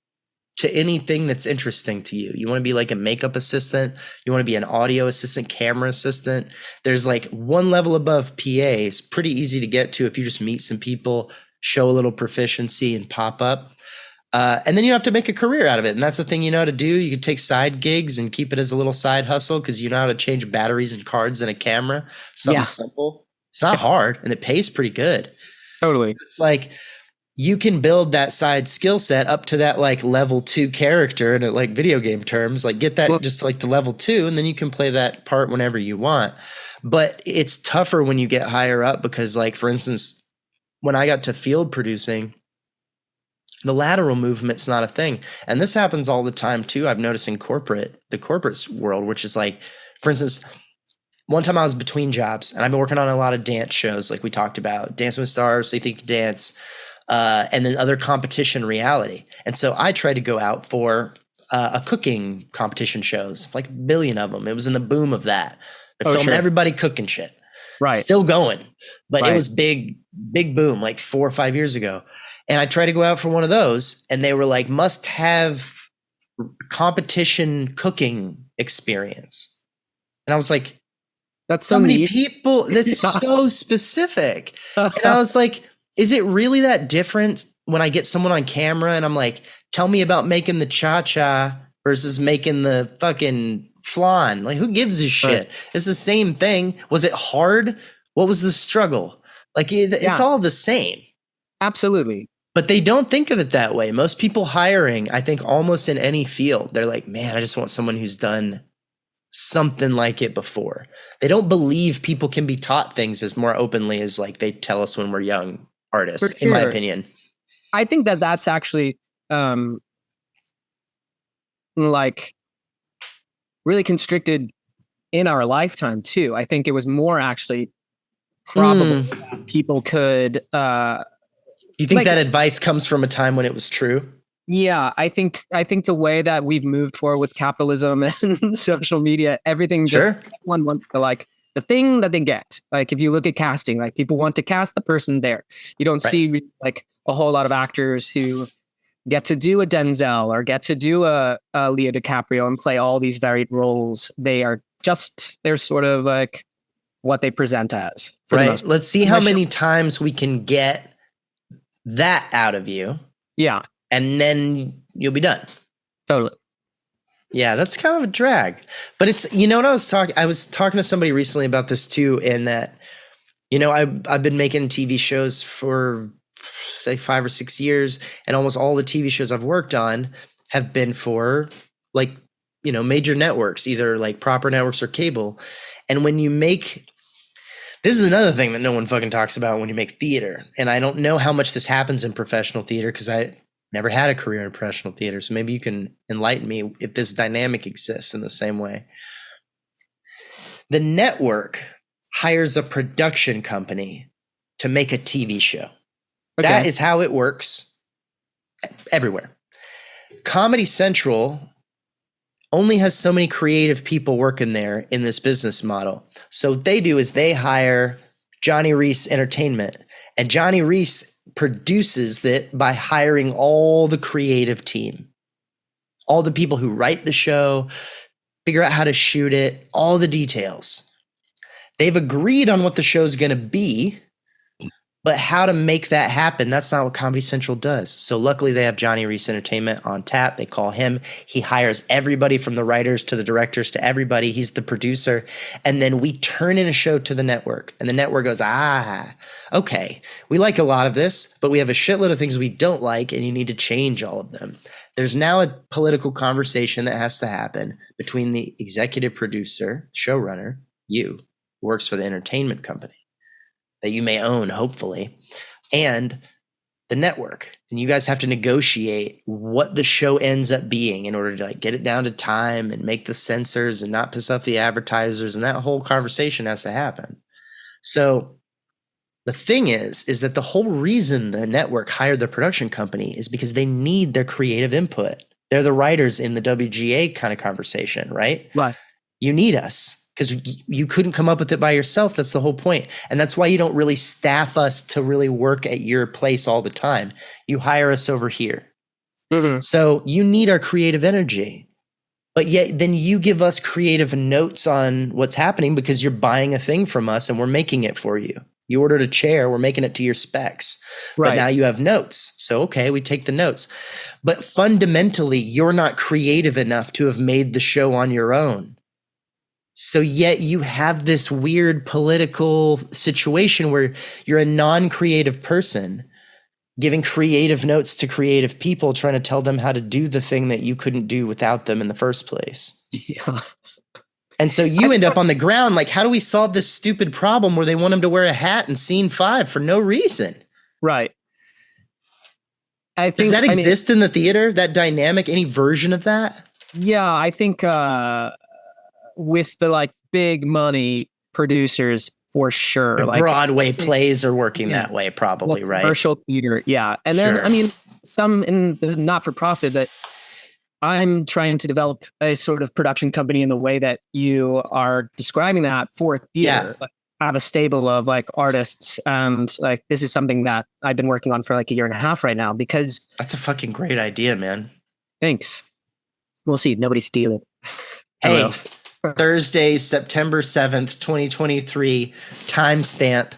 to anything that's interesting to you. You want to be like a makeup assistant. You want to be an audio assistant, camera assistant. There's like one level above PA. It's pretty easy to get to if you just meet some people, show a little proficiency and pop up. And then you have to make a career out of it. And that's the thing you know how to do. You can take side gigs and keep it as a little side hustle because you know how to change batteries and cards in a camera. Something simple. It's not hard and it pays pretty good. Totally. It's like you can build that side skill set up to that like level 2 character in like video game terms, like get that just like to level 2 and then you can play that part whenever you want. But it's tougher when you get higher up because like, for instance, when I got to field producing, the lateral movement's not a thing. And this happens all the time too. I've noticed in the corporate world, which is like, for instance, one time I was between jobs and I've been working on a lot of dance shows. Like we talked about Dancing with Stars, So You Think You Could Dance, and then other competition reality. And so I tried to go out for a cooking competition shows, like a billion of them. It was in the boom of that. They're filming everybody cooking shit. Right. Still going. But it was big boom, like 4 or 5 years ago. And I tried to go out for one of those and they were like, must have competition cooking experience. And I was like, that's so many people, that's so specific. And I was like, is it really that different when I get someone on camera and I'm like, tell me about making the cha-cha versus making the fucking flan. Like, who gives a shit? It's the same thing. Was it hard? What was the struggle? Like, it's all the same. Absolutely. But they don't think of it that way. Most people hiring, I think, almost in any field, they're like, man, I just want someone who's done something like it before. They don't believe people can be taught things as more openly as like they tell us when we're young artists, in my opinion. I think that that's actually like really constricted in our lifetime too. I think it was more actually probable that people could you think that advice comes from a time when it was true? Yeah, I think the way that we've moved forward with capitalism and social media, everything just one wants to like the thing that they get. Like if you look at casting, like people want to cast the person there. You don't see like a whole lot of actors who get to do a Denzel or get to do a Leo DiCaprio and play all these varied roles. They're sort of like what they present as. Right. Let's see how many times we can get that out of you. Yeah. And then you'll be done. Totally. Yeah, that's kind of a drag. But it's, you know what I was talking to somebody recently about this too, in that, you know, I've been making TV shows for say 5 or 6 years, and almost all the TV shows I've worked on have been for like, you know, major networks, either like proper networks or cable. And when you make, this is another thing that no one fucking talks about when you make theater. And I don't know how much this happens in professional theater because I never had a career in professional theater. So maybe you can enlighten me if this dynamic exists in the same way. The network hires a production company to make a TV show. Okay. That is how it works everywhere. Comedy Central only has so many creative people working there in this business model. So what they do is they hire Johnny Reese Entertainment, and Johnny Reese produces it by hiring all the creative team, all the people who write the show, figure out how to shoot it, all the details. They've agreed on what the show's going to be, but how to make that happen, that's not what Comedy Central does. So luckily they have Johnny Reese Entertainment on tap. They call him. He hires everybody from the writers to the directors to everybody. He's the producer. And then we turn in a show to the network. And the network goes, okay, we like a lot of this, but we have a shitload of things we don't like, and you need to change all of them. There's now a political conversation that has to happen between the executive producer, showrunner, you, who works for the entertainment company that you may own, hopefully, and the network. And you guys have to negotiate what the show ends up being in order to like get it down to time and make the censors and not piss off the advertisers. And that whole conversation has to happen. So the thing is that the whole reason the network hired the production company is because they need their creative input. They're the writers in the WGA kind of conversation, right? Right. You need us. Because you couldn't come up with it by yourself. That's the whole point. And that's why you don't really staff us to really work at your place all the time. You hire us over here. Mm-hmm. So you need our creative energy. But yet then you give us creative notes on what's happening because you're buying a thing from us and we're making it for you. You ordered a chair, we're making it to your specs. Right. But now you have notes. So, okay, we take the notes. But fundamentally, you're not creative enough to have made the show on your own. So yet you have this weird political situation where you're a non-creative person giving creative notes to creative people, trying to tell them how to do the thing that you couldn't do without them in the first place. Yeah. And so you end up on the ground like, how do we solve this stupid problem where they want him to wear a hat in scene 5 for no reason? Right. Does that exist in the theater, that dynamic, any version of that? Yeah, I think with the like big money producers for sure. Like Broadway plays are working that way probably, right? Commercial theater, yeah. And then, I mean, some in the not-for-profit that I'm trying to develop a sort of production company in the way that you are describing that for theater. Like, I have a stable of like artists, and like this is something that I've been working on for like a year and a half right now because... That's a fucking great idea, man. Thanks. We'll see. Nobody steal it. Hey, Thursday, September 7th, 2023, timestamp.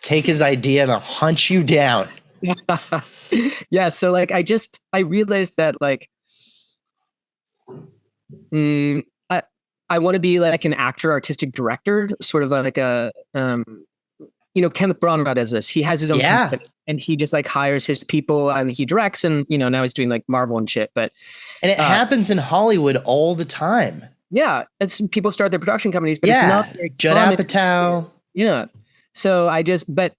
Take his idea and I'll hunt you down. Yeah, so like I realized that like I want to be like an actor, artistic director, sort of like a, Kenneth Branagh does this. He has his own company and he just like hires his people and he directs and, now he's doing like Marvel and shit. But and it happens in Hollywood all the time. Yeah. It's people start their production companies, but it's not very Judd Apatow. Yeah. So but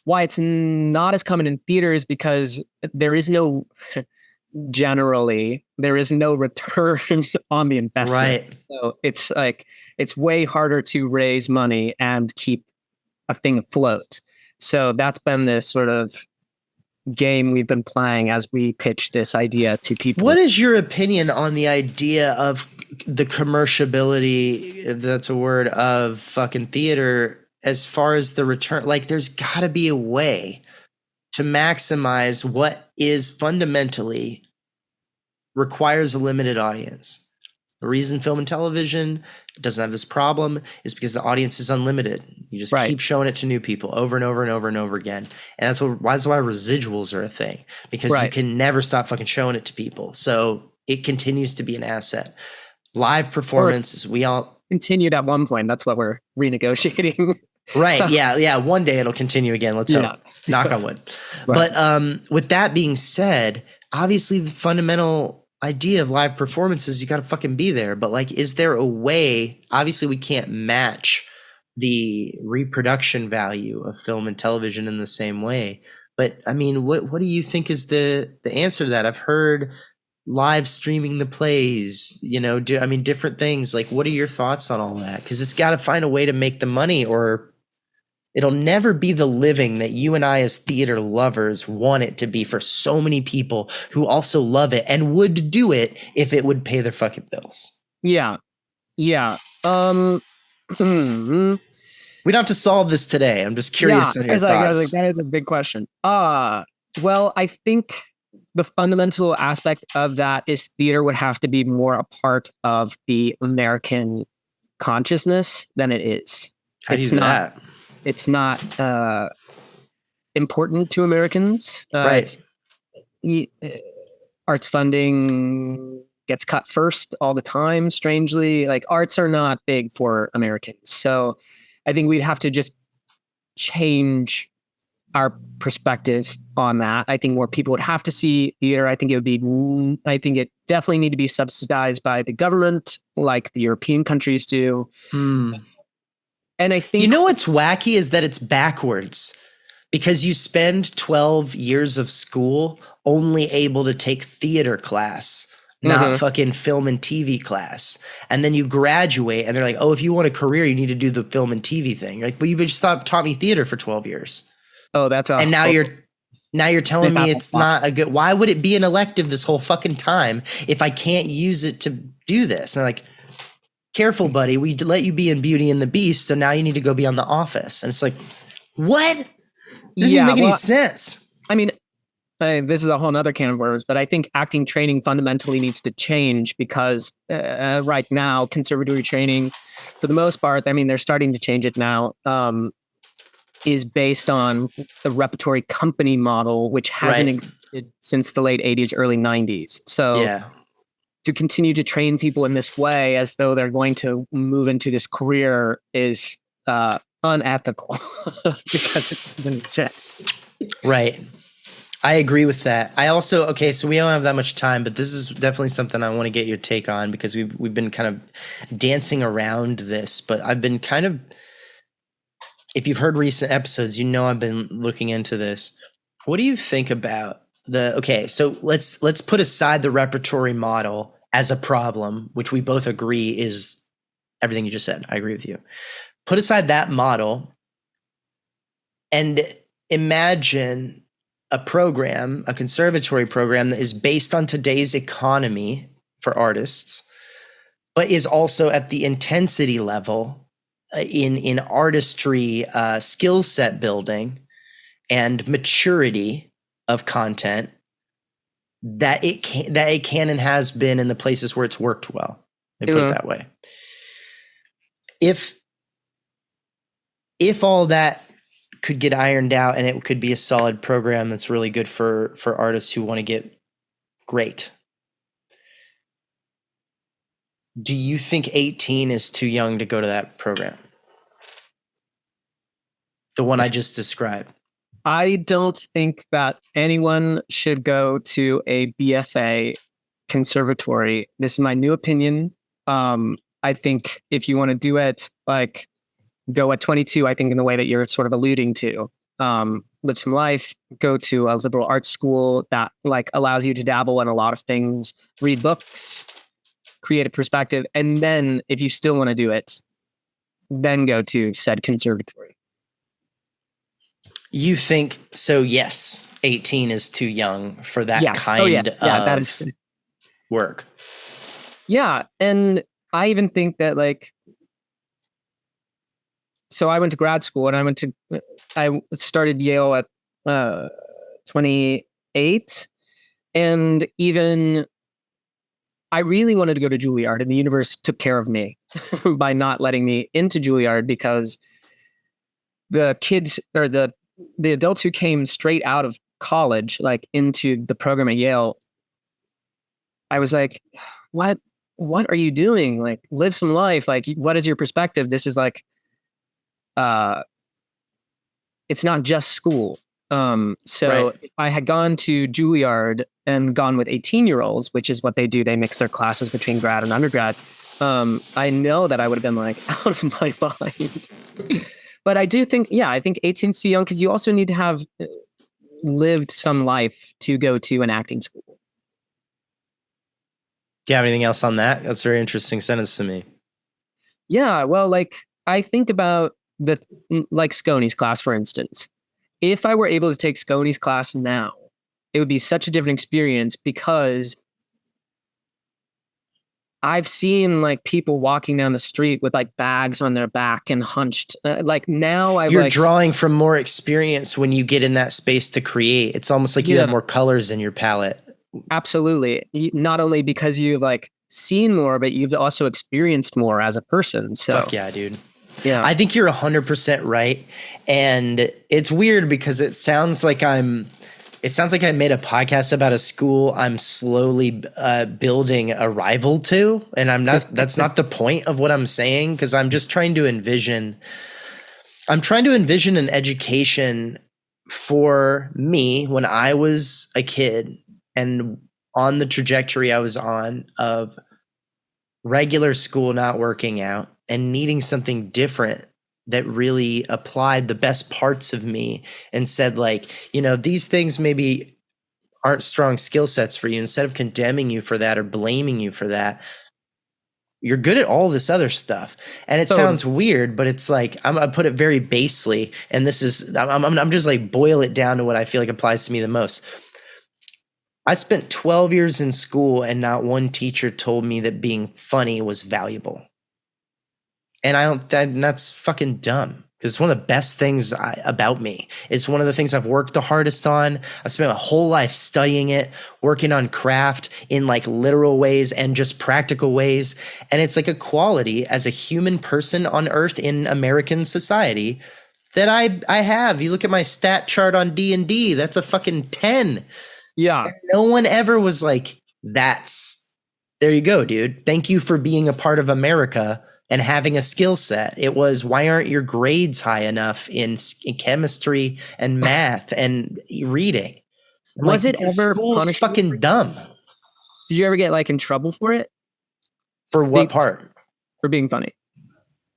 why it's not as common in theaters because there is no return on the investment. Right. So it's like, it's way harder to raise money and keep a thing afloat. So that's been this sort of game we've been playing as we pitch this idea to people. What is your opinion on the idea of the commerciability, if that's a word, of fucking theater as far as the return? Like, there's got to be a way to maximize what is fundamentally requires a limited audience. The reason film and television doesn't have this problem is because the audience is unlimited. You just keep showing it to new people over and over and over and over again. And that's why residuals are a thing, because you can never stop fucking showing it to people. So it continues to be an asset. Live performances, we all continued at one point. That's what we're renegotiating. Right. Yeah. One day it'll continue again. Let's hope. Knock on wood. Right. But with that being said, obviously the fundamental idea of live performances, you got to fucking be there. But like, is there a way? Obviously, we can't match the reproduction value of film and television in the same way. But I mean, what do you think is the answer to that? I've heard live streaming the plays, different things. Like, what are your thoughts on all that? Because it's got to find a way to make the money, or it'll never be the living that you and I as theater lovers want it to be for so many people who also love it and would do it if it would pay their fucking bills. Yeah. Yeah. We don't have to solve this today. I'm just curious on your thoughts. I was like, that is a big question. Well, I think the fundamental aspect of that is theater would have to be more a part of the American consciousness than it is. How do you do that? It's not important to Americans. Right. Arts funding gets cut first all the time, strangely. Like, arts are not big for Americans. So I think we'd have to just change our perspective on that. I think more people would have to see theater. I think it definitely need to be subsidized by the government, like the European countries do. And I think, what's wacky is that it's backwards, because you spend 12 years of school only able to take theater class, not fucking film and TV class. And then you graduate and they're like, oh, if you want a career, you need to do the film and TV thing. You're like, but you just taught me theater for 12 years. Oh, that's and now you're telling me it's not a good. Why would it be an elective this whole fucking time if I can't use it to do this? And I'm like, careful, buddy. We let you be in Beauty and the Beast, so now you need to go be on The Office. And it's like, what? It doesn't make any sense. I mean, this is a whole other can of worms, but I think acting training fundamentally needs to change because right now, conservatory training, for the most part, I mean, they're starting to change it now, is based on the repertory company model, which hasn't existed since the late 80s, early 90s. So to continue to train people in this way as though they're going to move into this career is unethical because it doesn't exist. Right. I agree with that. I also, so we don't have that much time, but this is definitely something I want to get your take on because we've been kind of dancing around this, but I've been kind of, if you've heard recent episodes, I've been looking into this. What do you think about so let's put aside the repertory model as a problem, which we both agree is everything you just said. I agree with you. Put aside that model and imagine a conservatory program that is based on today's economy for artists, but is also at the intensity level in artistry, skill set building, and maturity of content that it can and has been in the places where it's worked well. They put it that way. If all that could get ironed out and it could be a solid program that's really good for artists who want to get great, Do you think 18 is too young to go to that program? The one I just described. I don't think that anyone should go to a BFA conservatory. This is my new opinion. I think if you want to do it, like go at 22, I think in the way that you're sort of alluding to, live some life, go to a liberal arts school that like allows you to dabble in a lot of things, read books, create a perspective. And then if you still want to do it, then go to said conservatory. You think so? Yes, 18 is too young for that kind of work. Yeah, and I even think that like, so I went to grad school and I started Yale at 28, and even I really wanted to go to Juilliard, and the universe took care of me by not letting me into Juilliard because the kids or the adults who came straight out of college, like into the program at Yale, I was like, what are you doing? Like, live some life. Like, what is your perspective? This is like, it's not just school. So if I had gone to Juilliard and gone with 18-year-olds, which is what they do, they mix their classes between grad and undergrad. I know that I would have been like out of my mind. But I do think, I think 18 is too young because you also need to have lived some life to go to an acting school. Do you have anything else on that? That's a very interesting sentence to me. Yeah, well, like I think about like Sconey's class, for instance. If I were able to take Sconey's class now, it would be such a different experience because I've seen like people walking down the street with like bags on their back and hunched. Like now you're like, drawing from more experience when you get in that space to create. It's almost like you have more colors in your palette. Absolutely. Not only because you've like seen more, but you've also experienced more as a person. So fuck yeah, dude. Yeah. I think you're 100% right. And it's weird because it sounds like I made a podcast about a school I'm slowly building a rival to. And that's not the point of what I'm saying, because I'm just trying to envision an education for me when I was a kid and on the trajectory I was on of regular school not working out and needing something different that really applied the best parts of me and said, like, you know, these things maybe aren't strong skill sets for you. Instead of condemning you for that or blaming you for that, you're good at all this other stuff. And it sounds weird, but it's like, I'm gonna put it very basely. And this is, I'm just like boil it down to what I feel like applies to me the most. I spent 12 years in school and not one teacher told me that being funny was valuable. And that's fucking dumb. It's one of the best things about me. It's one of the things I've worked the hardest on. I spent my whole life studying it, working on craft in like literal ways and just practical ways. And it's like a quality as a human person on earth in American society that I have. You look at my stat chart on D&D, that's a fucking 10. Yeah. And no one ever was like, there you go, dude. Thank you for being a part of America and having a skill set. It was, why aren't your grades high enough in chemistry and math and reading? Was it ever school's fucking dumb? Did you ever get like in trouble for it? For what part? For being funny.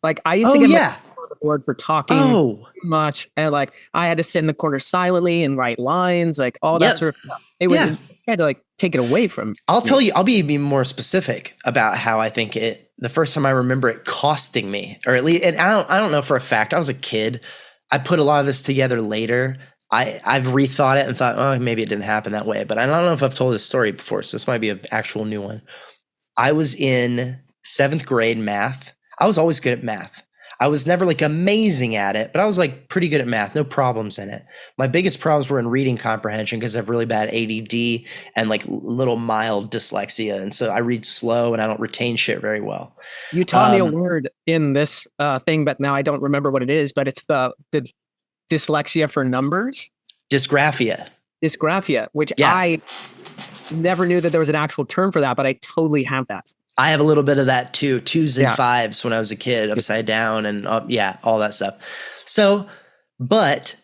Like I used to get on the board for talking too much, and like I had to sit in the corner silently and write lines, like all that sort of stuff. It was I had to like take it away from. I'll tell you. I'll be more specific about how I think it. The first time I remember it costing me, or at least, and I don't know for a fact. I was a kid. I put a lot of this together later. I've rethought it and thought, oh, maybe it didn't happen that way. But I don't know if I've told this story before, so this might be an actual new one. I was in 7th grade math. I was always good at math. I was never like amazing at it, but I was like pretty good at math, no problems in it. My biggest problems were in reading comprehension because I have really bad ADD and like little mild dyslexia. And so I read slow and I don't retain shit very well. You taught me a word in this thing, but now I don't remember what it is, but it's the dyslexia for numbers. Dysgraphia, which I never knew that there was an actual term for that, but I totally have that. I have a little bit of that too. 2s and Yeah. 5s when I was a kid, upside down and yeah, all that stuff. So, but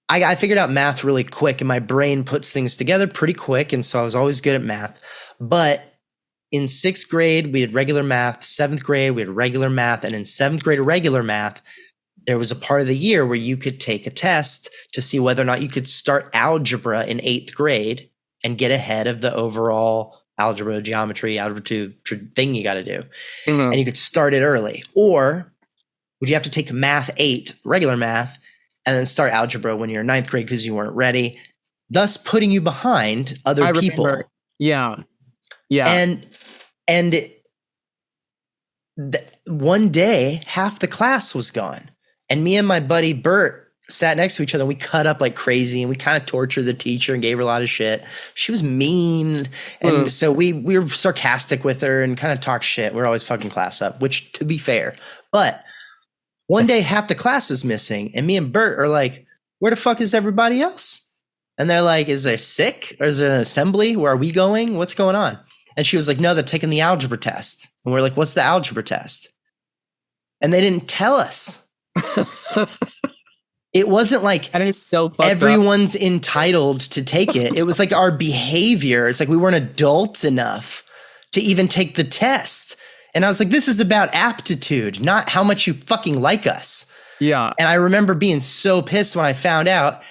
I figured out math really quick and my brain puts things together pretty quick. And so I was always good at math. But in 6th grade, we had regular math. 7th grade, we had regular math. And in 7th grade regular math, there was a part of the year where you could take a test to see whether or not you could start algebra in 8th grade and get ahead of the overall algebra, geometry, algebra 2 thing you got to do. Mm-hmm. And you could start it early. Or would you have to take math 8, regular math, and then start algebra when you're in 9th grade because you weren't ready, thus putting you behind other people. Remember. Yeah. Yeah. And one day, half the class was gone. And me and my buddy Bert sat next to each other. And we cut up like crazy and we kind of tortured the teacher and gave her a lot of shit. She was mean. And so we were sarcastic with her and kind of talked shit. We're always fucking class up, which to be fair. But one day half the class is missing. And me and Bert are like, where the fuck is everybody else? And they're like, is there sick? Or is there an assembly? Where are we going? What's going on? And she was like, no, they're taking the algebra test. And we're like, what's the algebra test? And they didn't tell us. It wasn't like and it's so everyone's entitled to take it. It was like our behavior. It's like we weren't adults enough to even take the test. And I was like, this is about aptitude, not how much you fucking like us. Yeah. And I remember being so pissed when I found out.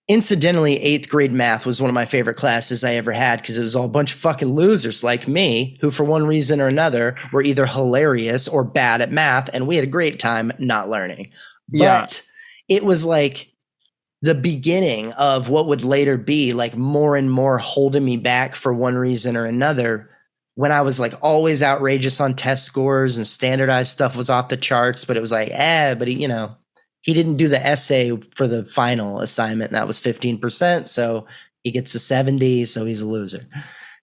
Incidentally, 8th grade math was one of my favorite classes I ever had because it was all a bunch of fucking losers like me who, for one reason or another, were either hilarious or bad at math. And we had a great time not learning. Yeah. But it was like the beginning of what would later be like more and more holding me back for one reason or another. When I was like always outrageous on test scores and standardized stuff was off the charts, but it was like, but he didn't do the essay for the final assignment. And that was 15%. So he gets a 70. So he's a loser.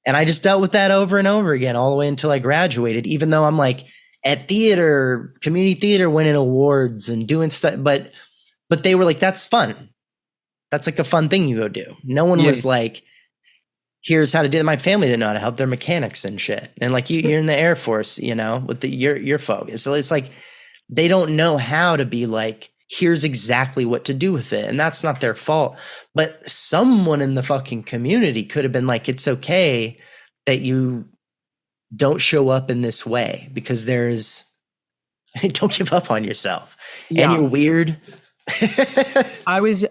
And I just dealt with that over and over again, all the way until I graduated, even though I'm like at theater, community theater, winning awards and doing stuff. But they were like, that's fun. That's like a fun thing you go do. No one was like, here's how to do it. My family didn't know how to help their mechanics and shit. And like you're in the Air Force, with your focus. So it's like, they don't know how to be like, here's exactly what to do with it. And that's not their fault. But someone in the fucking community could have been like, it's okay that you don't show up in this way because don't give up on yourself. Yeah. And you're weird. I was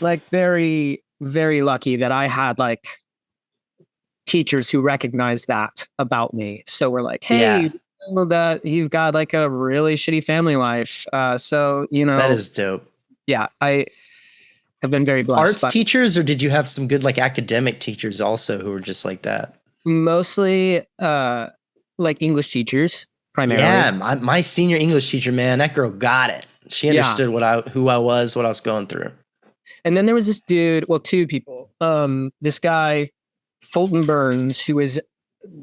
like very, very lucky that I had like teachers who recognized that about me. So we're like, hey, that you've got like a really shitty family life. So, that is dope. Yeah. I have been very blessed. Arts teachers, or did you have some good like academic teachers also who were just like that? Mostly like English teachers primarily. Yeah. My senior English teacher, man, that girl got it. She understood who I was, what I was going through. And then there was this dude, well, two people. This guy, Fulton Burns, who was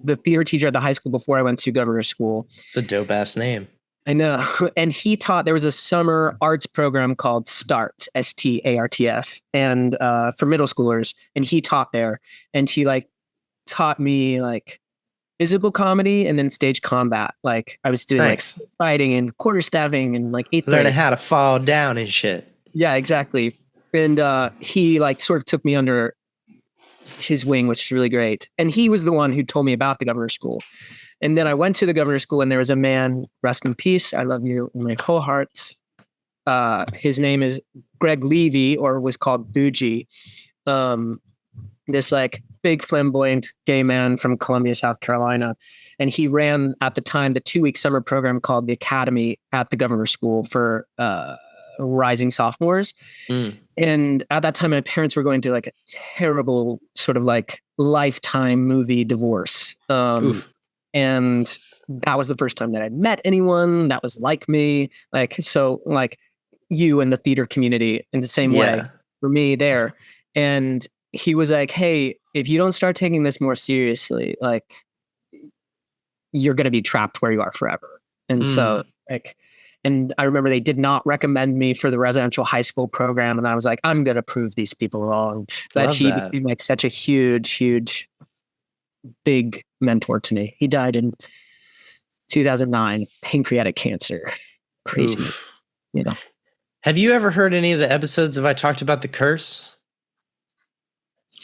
the theater teacher at the high school before I went to governor's school. It's a dope ass name. I know. And he taught, there was a summer arts program called STARTS, STARTS, and for middle schoolers. And he taught there. And he like taught me like physical comedy and then stage combat. Like I was doing like fighting and quarterstaffing and like 8th grade. Learning how to fall down and shit. Yeah, exactly. And he like sort of took me under his wing, which is really great. And he was the one who told me about the governor's school. And then I went to the governor's school and there was a man, rest in peace, I love you in my whole heart. His name is Greg Levy, or was called Bougie. This like big flamboyant gay man from Columbia, South Carolina. And he ran at the time the 2-week summer program called the Academy at the governor's school for rising sophomores. And at that time, my parents were going through like a terrible sort of like lifetime movie divorce. And that was the first time that I'd met anyone that was like me. Like, so like you and the theater community in the same way for me there. And he was like, hey, if you don't start taking this more seriously, like you're going to be trapped where you are forever. And so like, and I remember they did not recommend me for the residential high school program. And I was like, I'm going to prove these people wrong. But he became like such a huge big mentor to me. He died in 2009, pancreatic cancer. Crazy, Oof. you know. Have you ever heard any of the episodes of I talked about the curse?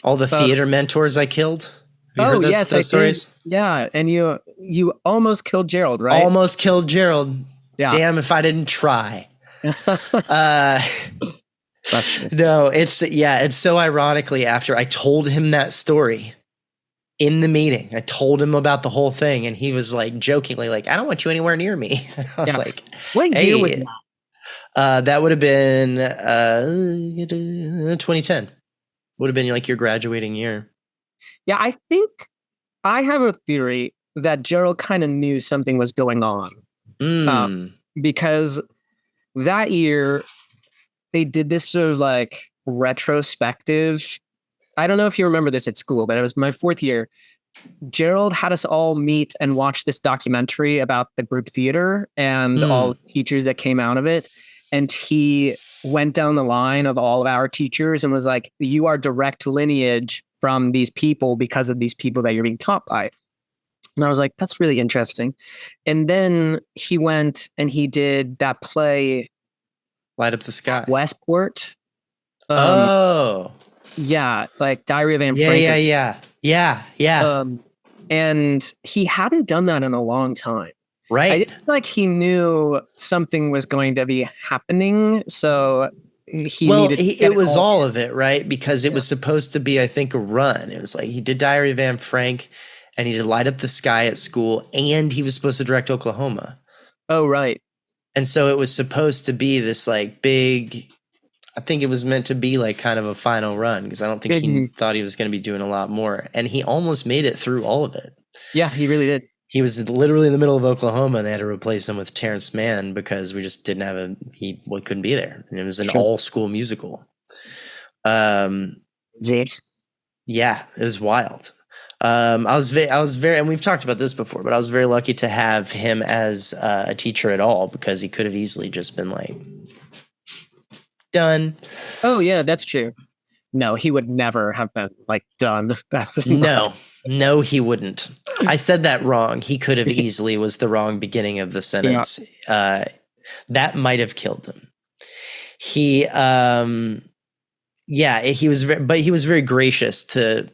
All the theater mentors I killed? Have you heard yes, I those stories? did. Yeah, and you almost killed Gerald, right? Almost killed Gerald. Yeah. Damn if I didn't try. That's true. No, it's so ironically after I told him that story in the meeting, I told him about the whole thing, and he was like jokingly like, "I don't want you anywhere near me." I was like, "What year was that?" That would have been 2010. Would have been like your graduating year. Yeah, I think I have a theory that Gerald kind of knew something was going on. Because that year they did this sort of like retrospective. I don't know if you remember this at school, but it was my 4th year. Gerald had us all meet and watch this documentary about the group theater and all the teachers that came out of it. And he went down the line of all of our teachers and was like, you are direct lineage from these people because of these people that you're being taught by. And I was like, that's really interesting. And then he went and he did that play, Light Up the Sky. Westport. Yeah, like Diary of Anne Frank. Yeah. And he hadn't done that in a long time. Right. I feel like he knew something was going to be happening, so it was all of it, right? Because it was supposed to be, I think, a run. It was like he did Diary of Anne Frank, and he did Light Up the Sky at school, and he was supposed to direct Oklahoma. Oh, right. And so it was supposed to be this like big, I think it was meant to be like kind of a final run, because I don't think he thought he was going to be doing a lot more. And he almost made it through all of it. Yeah, he really did. He was literally in the middle of Oklahoma, and they had to replace him with Terrence Mann because we just didn't have he couldn't be there. And it was an all school musical. Yeah, it was wild. I was very, and we've talked about this before, but I was very lucky to have him as a teacher at all, because he could have easily just been like, done. Oh yeah, that's true. No, he would never have been like done. No, he wouldn't. I said that wrong. He could have easily was the wrong beginning of the sentence. Yeah. That might have killed him. He was very gracious to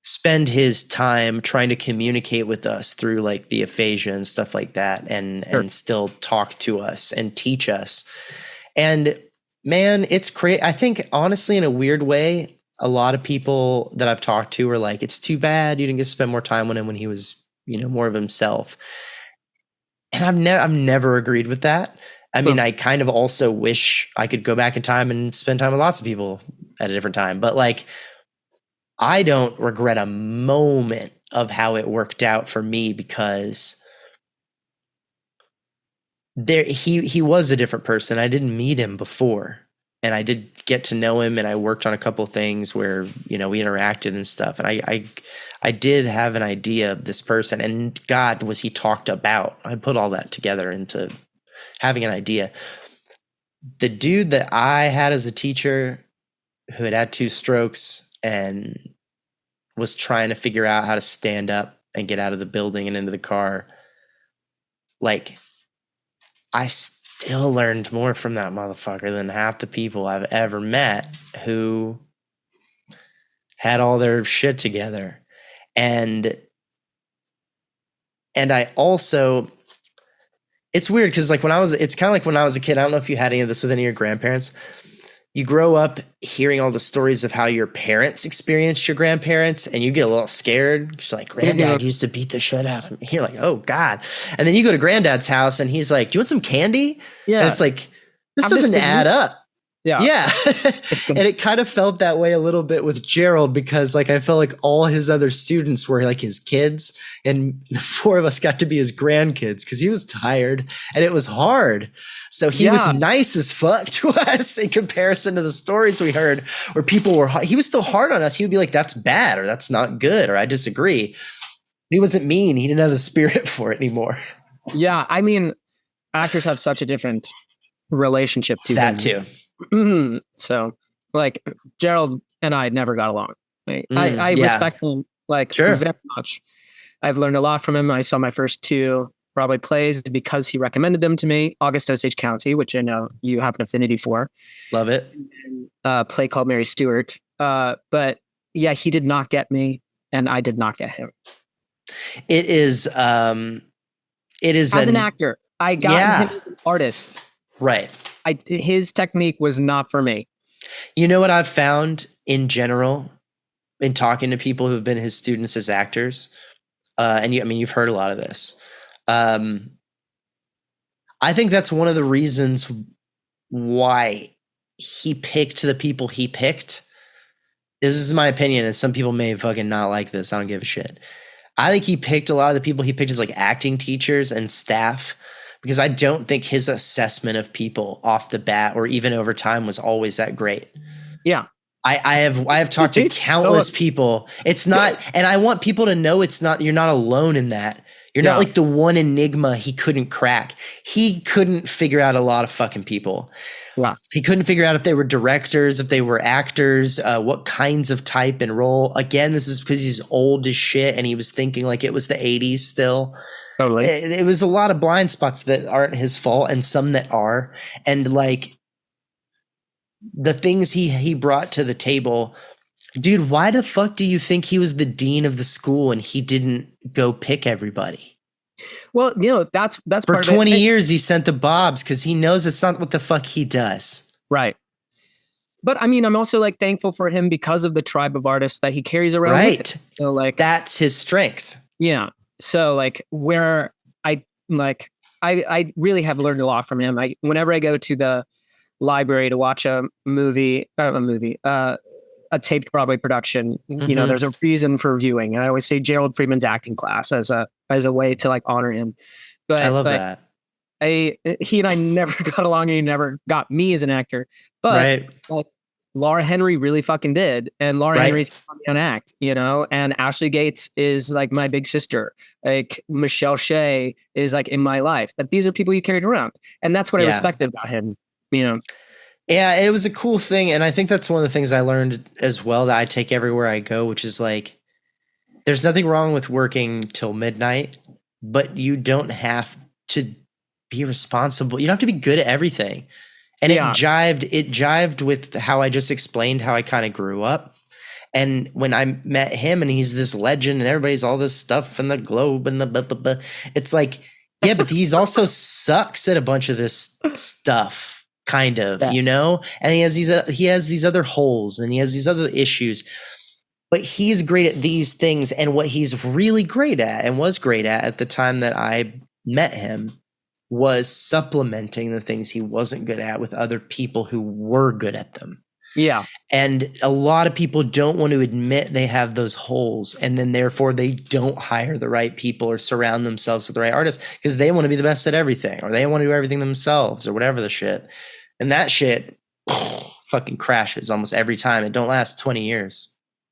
spend his time trying to communicate with us through like the aphasia and stuff like that, and still talk to us and teach us. And man, it's crazy. I think honestly, in a weird way, a lot of people that I've talked to are like, it's too bad you didn't get to spend more time with him when he was, more of himself. And I've never agreed with that. I mean, I kind of also wish I could go back in time and spend time with lots of people at a different time. But like, I don't regret a moment of how it worked out for me, because he was a different person. I didn't meet him before, and I did get to know him, and I worked on a couple of things where, we interacted and stuff. And I did have an idea of this person, and God, was he talked about. I put all that together into having an idea. The dude that I had as a teacher, who had 2 strokes and was trying to figure out how to stand up and get out of the building and into the car, like, I still learned more from that motherfucker than half the people I've ever met who had all their shit together. And I also, it's weird because like it's kind of like when I was a kid, I don't know if you had any of this with any of your grandparents. You grow up hearing all the stories of how your parents experienced your grandparents, and you get a little scared. She's like, Granddad used to beat the shit out of me. You're like, oh God. And then you go to Granddad's house and he's like, do you want some candy? Yeah. And it's like, this doesn't add up. Yeah. And it kind of felt that way a little bit with Gerald, because like I felt like all his other students were like his kids, and the 4 of us got to be his grandkids because he was tired and it was hard. So he was nice as fuck to us in comparison to the stories we heard where people were, he was still hard on us. He would be like, that's bad, or that's not good, or I disagree. He wasn't mean. He didn't have the spirit for it anymore. Yeah. I mean, actors have such a different relationship to that too. So like Gerald and I never got along. I respect him like Sure. very much. I've learned a lot from him. I saw my first two Broadway plays because he recommended them to me. August Osage County, which I know you have an affinity for. Love it. A play called Mary Stuart. But yeah, he did not get me, and I did not get him. It is as an actor. I got him as an artist. Right. His technique was not for me. You know what I've found in general in talking to people who've been his students as actors, you've heard a lot of this. I think that's one of the reasons why he picked the people he picked. This is my opinion, and some people may fucking not like this. I don't give a shit. I think he picked a lot of the people he picked as like acting teachers and staff, because I don't think his assessment of people off the bat or even over time was always that great. Yeah. I have talked to countless people. It's not, and I want people to know it's not, you're not alone in that. You're not like the one enigma he couldn't crack. He couldn't figure out a lot of fucking people. Wow. He couldn't figure out if they were directors, if they were actors, what kinds of type and role. Again, this is because he's old as shit and he was thinking like it was the 80s still. Totally. It was a lot of blind spots that aren't his fault and some that are. And like the things he brought to the table, dude, why the fuck do you think he was the dean of the school and he didn't go pick everybody? Well, that's for part 20 of it. years he sent the Bobs because he knows it's not what the fuck he does. Right. But I mean, I'm also like thankful for him because of the tribe of artists that he carries around. Right. With him. So like that's his strength. Yeah. So like where I really have learned a lot from him. Whenever I go to the library to watch a taped Broadway production, there's a reason for viewing. And I always say Gerald Freeman's acting class as a way to like honor him. But I love that. He and I never got along, and he never got me as an actor. But like Laura Henry really fucking did, and Laura Henry's on act, and Ashley Gates is like my big sister. Like Michelle Shea is like in my life. But these are people you carried around, and that's what I respected about him. Yeah, it was a cool thing, and I think that's one of the things I learned as well that I take everywhere I go, which is like, there's nothing wrong with working till midnight, but you don't have to be responsible. You don't have to be good at everything. And it jived with how I just explained how I kind of grew up. And when I met him and he's this legend and everybody's all this stuff in the Globe and the blah, blah, blah, it's like, yeah, but he's also sucks at a bunch of this stuff, kind of, and he has these other holes and he has these other issues, but he's great at these things. And what he's really great at and was great at the time that I met him was supplementing the things he wasn't good at with other people who were good at them. Yeah. And a lot of people don't want to admit they have those holes, and then therefore they don't hire the right people or surround themselves with the right artists because they want to be the best at everything, or they want to do everything themselves or whatever the shit. And that shit fucking crashes almost every time. It don't last 20 years.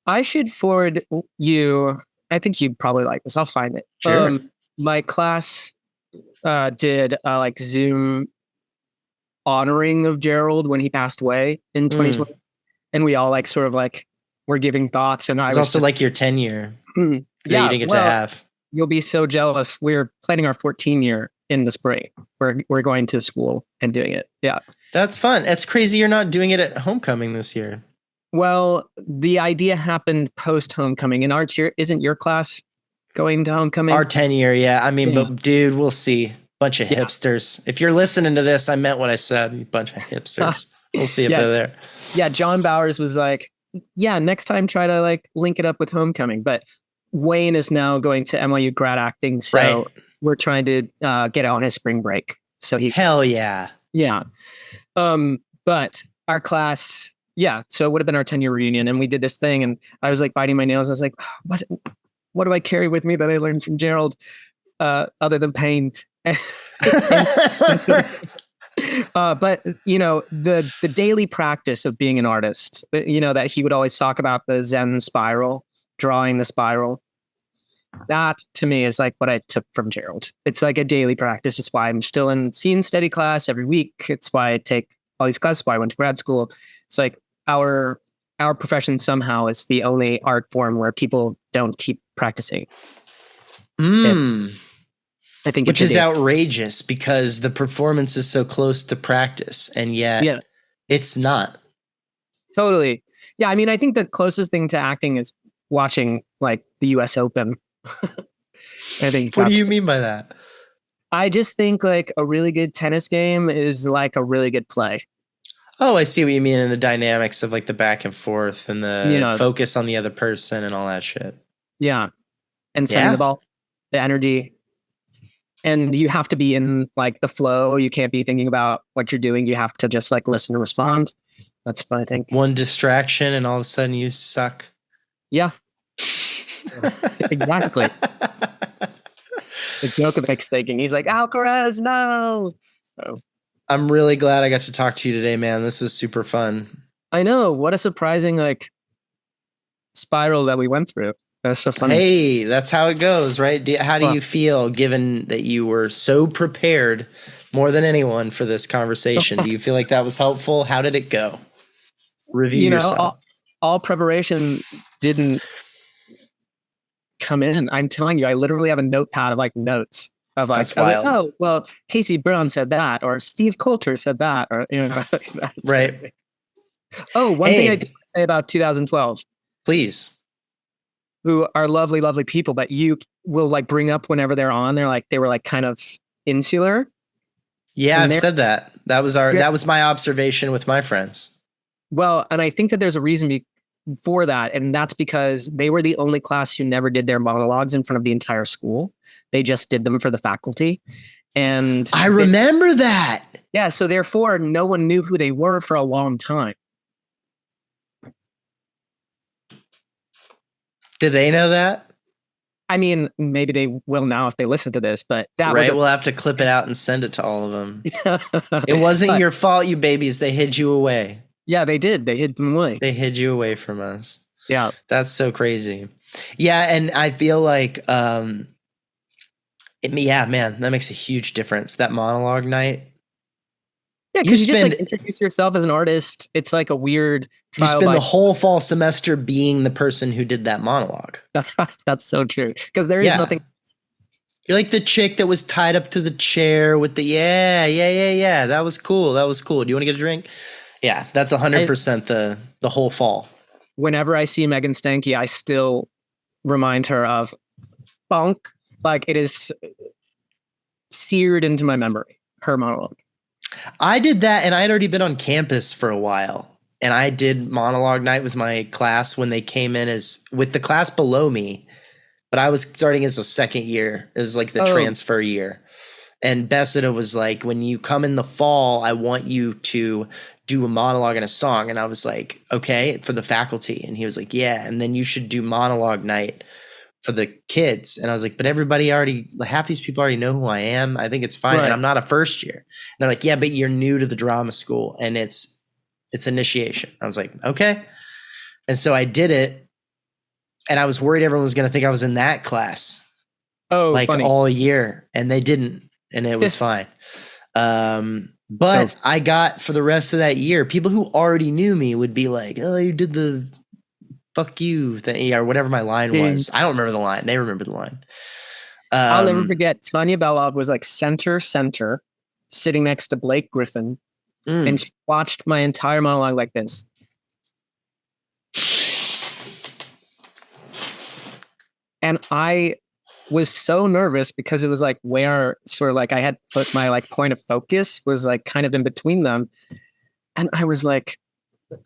I should forward you. I think you'd probably like this. I'll find it. Sure. My class did like Zoom honoring of Gerald when he passed away in 2020, and we all like sort of like were giving thoughts. And I was also just, like your 10-year. Yeah, you didn't get to have. You'll be so jealous. We're planning our 14-year in the spring. We're going to school and doing it. Yeah, that's fun. It's crazy you're not doing it at homecoming this year. Well, the idea happened post homecoming. In arts, isn't your class going to homecoming? Our 10-year, yeah. I mean, but dude, we'll see. Bunch of hipsters. If you're listening to this, I meant what I said. You bunch of hipsters. We'll see if they're there. Yeah, John Bowers was like, yeah, next time try to like link it up with homecoming. But Wayne is now going to NYU grad acting, so we're trying to get on his spring break. So hell yeah. Yeah. But our class, so it would have been our 10-year reunion, and we did this thing, and I was like biting my nails. I was like, what do I carry with me that I learned from Gerald other than pain? But the daily practice of being an artist, that he would always talk about, the Zen spiral, drawing the spiral. That to me is like what I took from Gerald. It's like a daily practice. It's why I'm still in scene study class every week. It's why I take all these classes. Why I went to grad school. It's like our our profession somehow is the only art form where people don't keep practicing. Mm. I think Which it's is outrageous because the performance is so close to practice, and yet it's not. Totally. Yeah, I mean, I think the closest thing to acting is watching like the US Open. I think What do you mean by that? I just think like a really good tennis game is like a really good play. Oh, I see what you mean in the dynamics of like the back and forth and the You know, focus on the other person and all that shit. yeah. And sending the ball, the energy. And you have to be in like the flow. You can't be thinking about what you're doing. You have to just like listen and respond. That's what I think. One distraction and all of a sudden you suck. Yeah. Exactly. The Djokovic's thinking, he's like, Alcaraz, no. Oh. I'm really glad I got to talk to you today, man. This was super fun. I know. What a surprising like spiral that we went through. That's so funny. Hey, that's how it goes, right? How do you feel given that you were so prepared more than anyone for this conversation? Do you feel like that was helpful? How did it go? Review yourself. All preparation didn't come in. I'm telling you, I literally have a notepad of like notes of like, that's wild. Like, oh, well, Casey Brown said that, or Steve Coulter said that, or you know, right. Oh, one thing I did say about 2012. Please. Who are lovely, lovely people, but you will like bring up whenever they're on. They're like, they were like kind of insular. Yeah, I've said that. That was my observation with my friends. Well, and I think that there's a reason for that. And that's because they were the only class who never did their monologues in front of the entire school. They just did them for the faculty. And I remember that. Yeah. So therefore, no one knew who they were for a long time. Did they know that? I mean, maybe they will now if they listen to this, but that was we'll have to clip it out and send it to all of them. It wasn't your fault, you babies. They hid you away. Yeah, they did. They hid them away. They hid you away from us. Yeah. That's so crazy. Yeah, and I feel like man, that makes a huge difference. That monologue night. Yeah, because you just like introduce yourself as an artist. It's like a weird trial. You spend the whole fall semester being the person who did that monologue. That's so true. Because there is nothing. You're like the chick that was tied up to the chair with the yeah. That was cool. Do you want to get a drink? Yeah, that's 100% the whole fall. Whenever I see Megan Stanky, I still remind her of Bonk. Like it is seared into my memory. Her monologue. I did that, and I had already been on campus for a while, and I did monologue night with my class when they came in with the class below me, but I was starting as a second year. It was like the transfer year. And Bessida was like, when you come in the fall, I want you to do a monologue and a song. And I was like, okay, for the faculty. And he was like, yeah. And then you should do monologue night for the kids. And I was like, but half these people already know who I am. I think it's fine. Right. And I'm not a first year. And they're like, yeah, but you're new to the drama school and it's initiation. I was like, okay. And so I did it. And I was worried everyone was going to think I was in that class. Oh, like funny. All year. And they didn't. And it was fine. But I got for the rest of that year, people who already knew me would be like, oh, you did the fuck you thing, or whatever my line was. I don't remember the line. They remember the line. I'll never forget. Tanya Belov was like center, sitting next to Blake Griffin. And she watched my entire monologue like this. And I was so nervous because it was like where sort of like I had put my like point of focus was like kind of in between them. And I was like,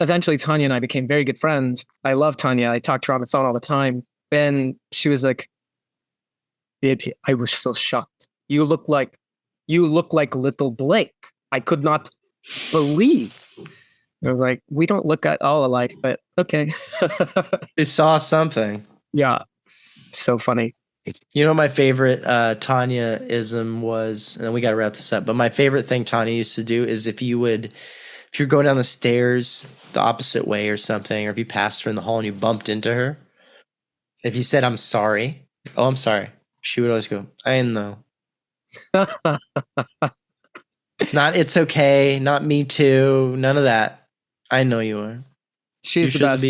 eventually Tanya and I became very good friends. I love Tanya. I talked to her on the phone all the time. And she was like, baby, I was so shocked. You look like little Blake. I could not believe. I was like, we don't look at all alike, but okay. They saw something. Yeah. So funny. You know, my favorite Tanya-ism was, and we got to wrap this up, but my favorite thing Tanya used to do is if you're going down the stairs the opposite way or something, or if you passed her in the hall and you bumped into her, if you said, I'm sorry, she would always go, I know. Not it's okay, not me too, none of that. I know you are. She's the best.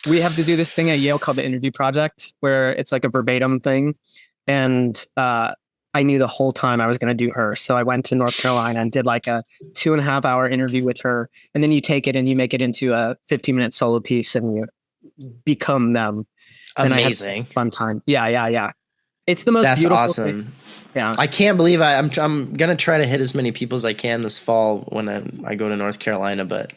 We have to do this thing at Yale called the Interview Project, where it's like a verbatim thing. And I knew the whole time I was going to do her. So I went to North Carolina and did like a 2.5-hour interview with her. And then you take it and you make it into a 15-minute solo piece and you become them. Amazing. And I had fun time. Yeah. It's the most beautiful awesome thing. Yeah. I can't believe I'm going to try to hit as many people as I can this fall when I go to North Carolina, but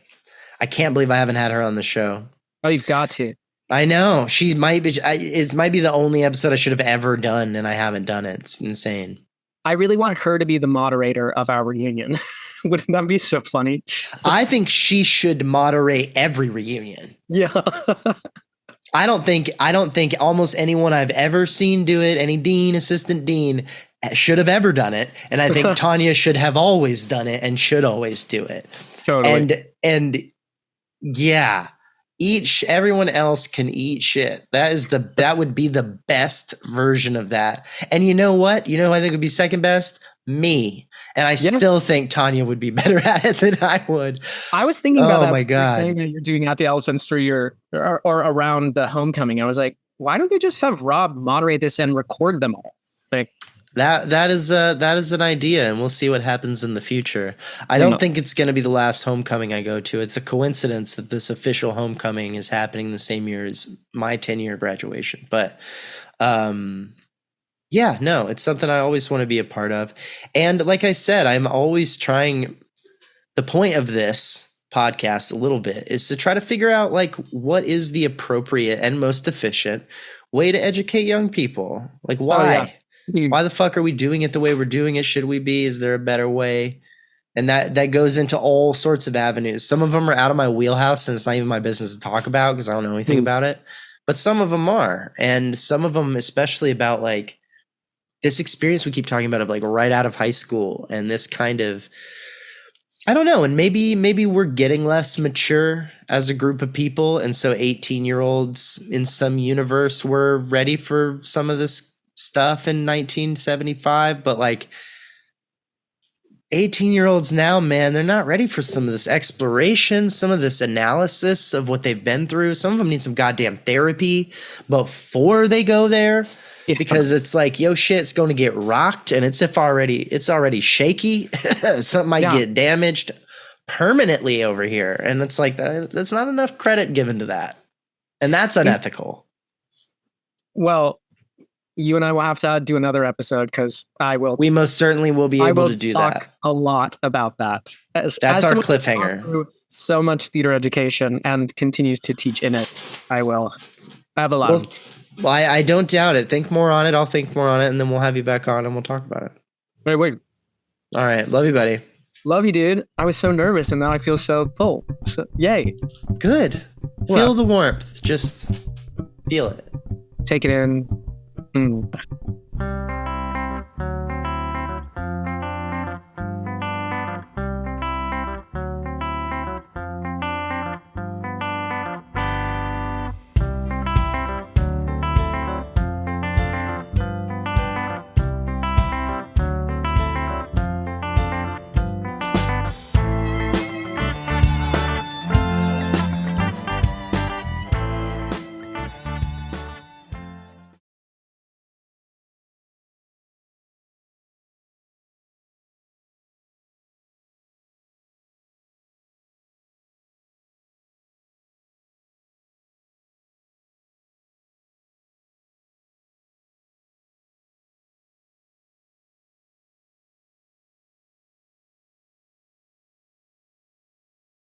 I can't believe I haven't had her on the show. Oh, you've got to. I know. She might be. It might be the only episode I should have ever done, and I haven't done it. It's insane. I really want her to be the moderator of our reunion. Wouldn't that be so funny? I think she should moderate every reunion. Yeah. I don't think almost anyone I've ever seen do it, any dean, assistant dean, should have ever done it. And I think Tanya should have always done it and should always do it. Totally. And yeah. Everyone else can eat shit. That would be the best version of that. And you know what? You know who I think would be second best? Me. And I still think Tanya would be better at it than I would. I was thinking about that. Oh my God. Saying that you're doing at the Elephants for or around the homecoming. I was like, why don't they just have Rob moderate this and record them all? Like that is an idea, and we'll see what happens in the future. I don't think it's going to be the last homecoming I go to. It's a coincidence that this official homecoming is happening the same year as my 10-year graduation. But yeah, no, it's something I always want to be a part of. And like I said, I'm always trying. The point of this podcast a little bit is to try to figure out like what is the appropriate and most efficient way to educate young people. Like why? Oh, yeah. Why the fuck are we doing it the way we're doing it? Should we be? Is there a better way? And that goes into all sorts of avenues. Some of them are out of my wheelhouse and it's not even my business to talk about because I don't know anything about it. But some of them are. And some of them, especially about like this experience we keep talking about of like right out of high school and this kind of, I don't know. And maybe we're getting less mature as a group of people. And so 18-year-olds in some universe were ready for some of this stuff in 1975, but like 18-year-olds now, man, they're not ready for some of this exploration, some of this analysis of what they've been through. Some of them need some goddamn therapy before they go there, because it's like, yo, shit's going to get rocked, and it's already shaky. Something might get damaged permanently over here, and it's like that's not enough credit given to that, and that's unethical. Well, you and I will have to do another episode because we most certainly will be able to do that. A lot about that. That's our cliffhanger. So much theater education and continues to teach in it. I have a lot. Well, I don't doubt it. Think more on it. I'll think more on it, and then we'll have you back on and we'll talk about it. Wait. All right. Love you, buddy. Love you, dude. I was so nervous and now I feel so full. So, yay. Good. Feel the warmth. Just feel it. Take it in.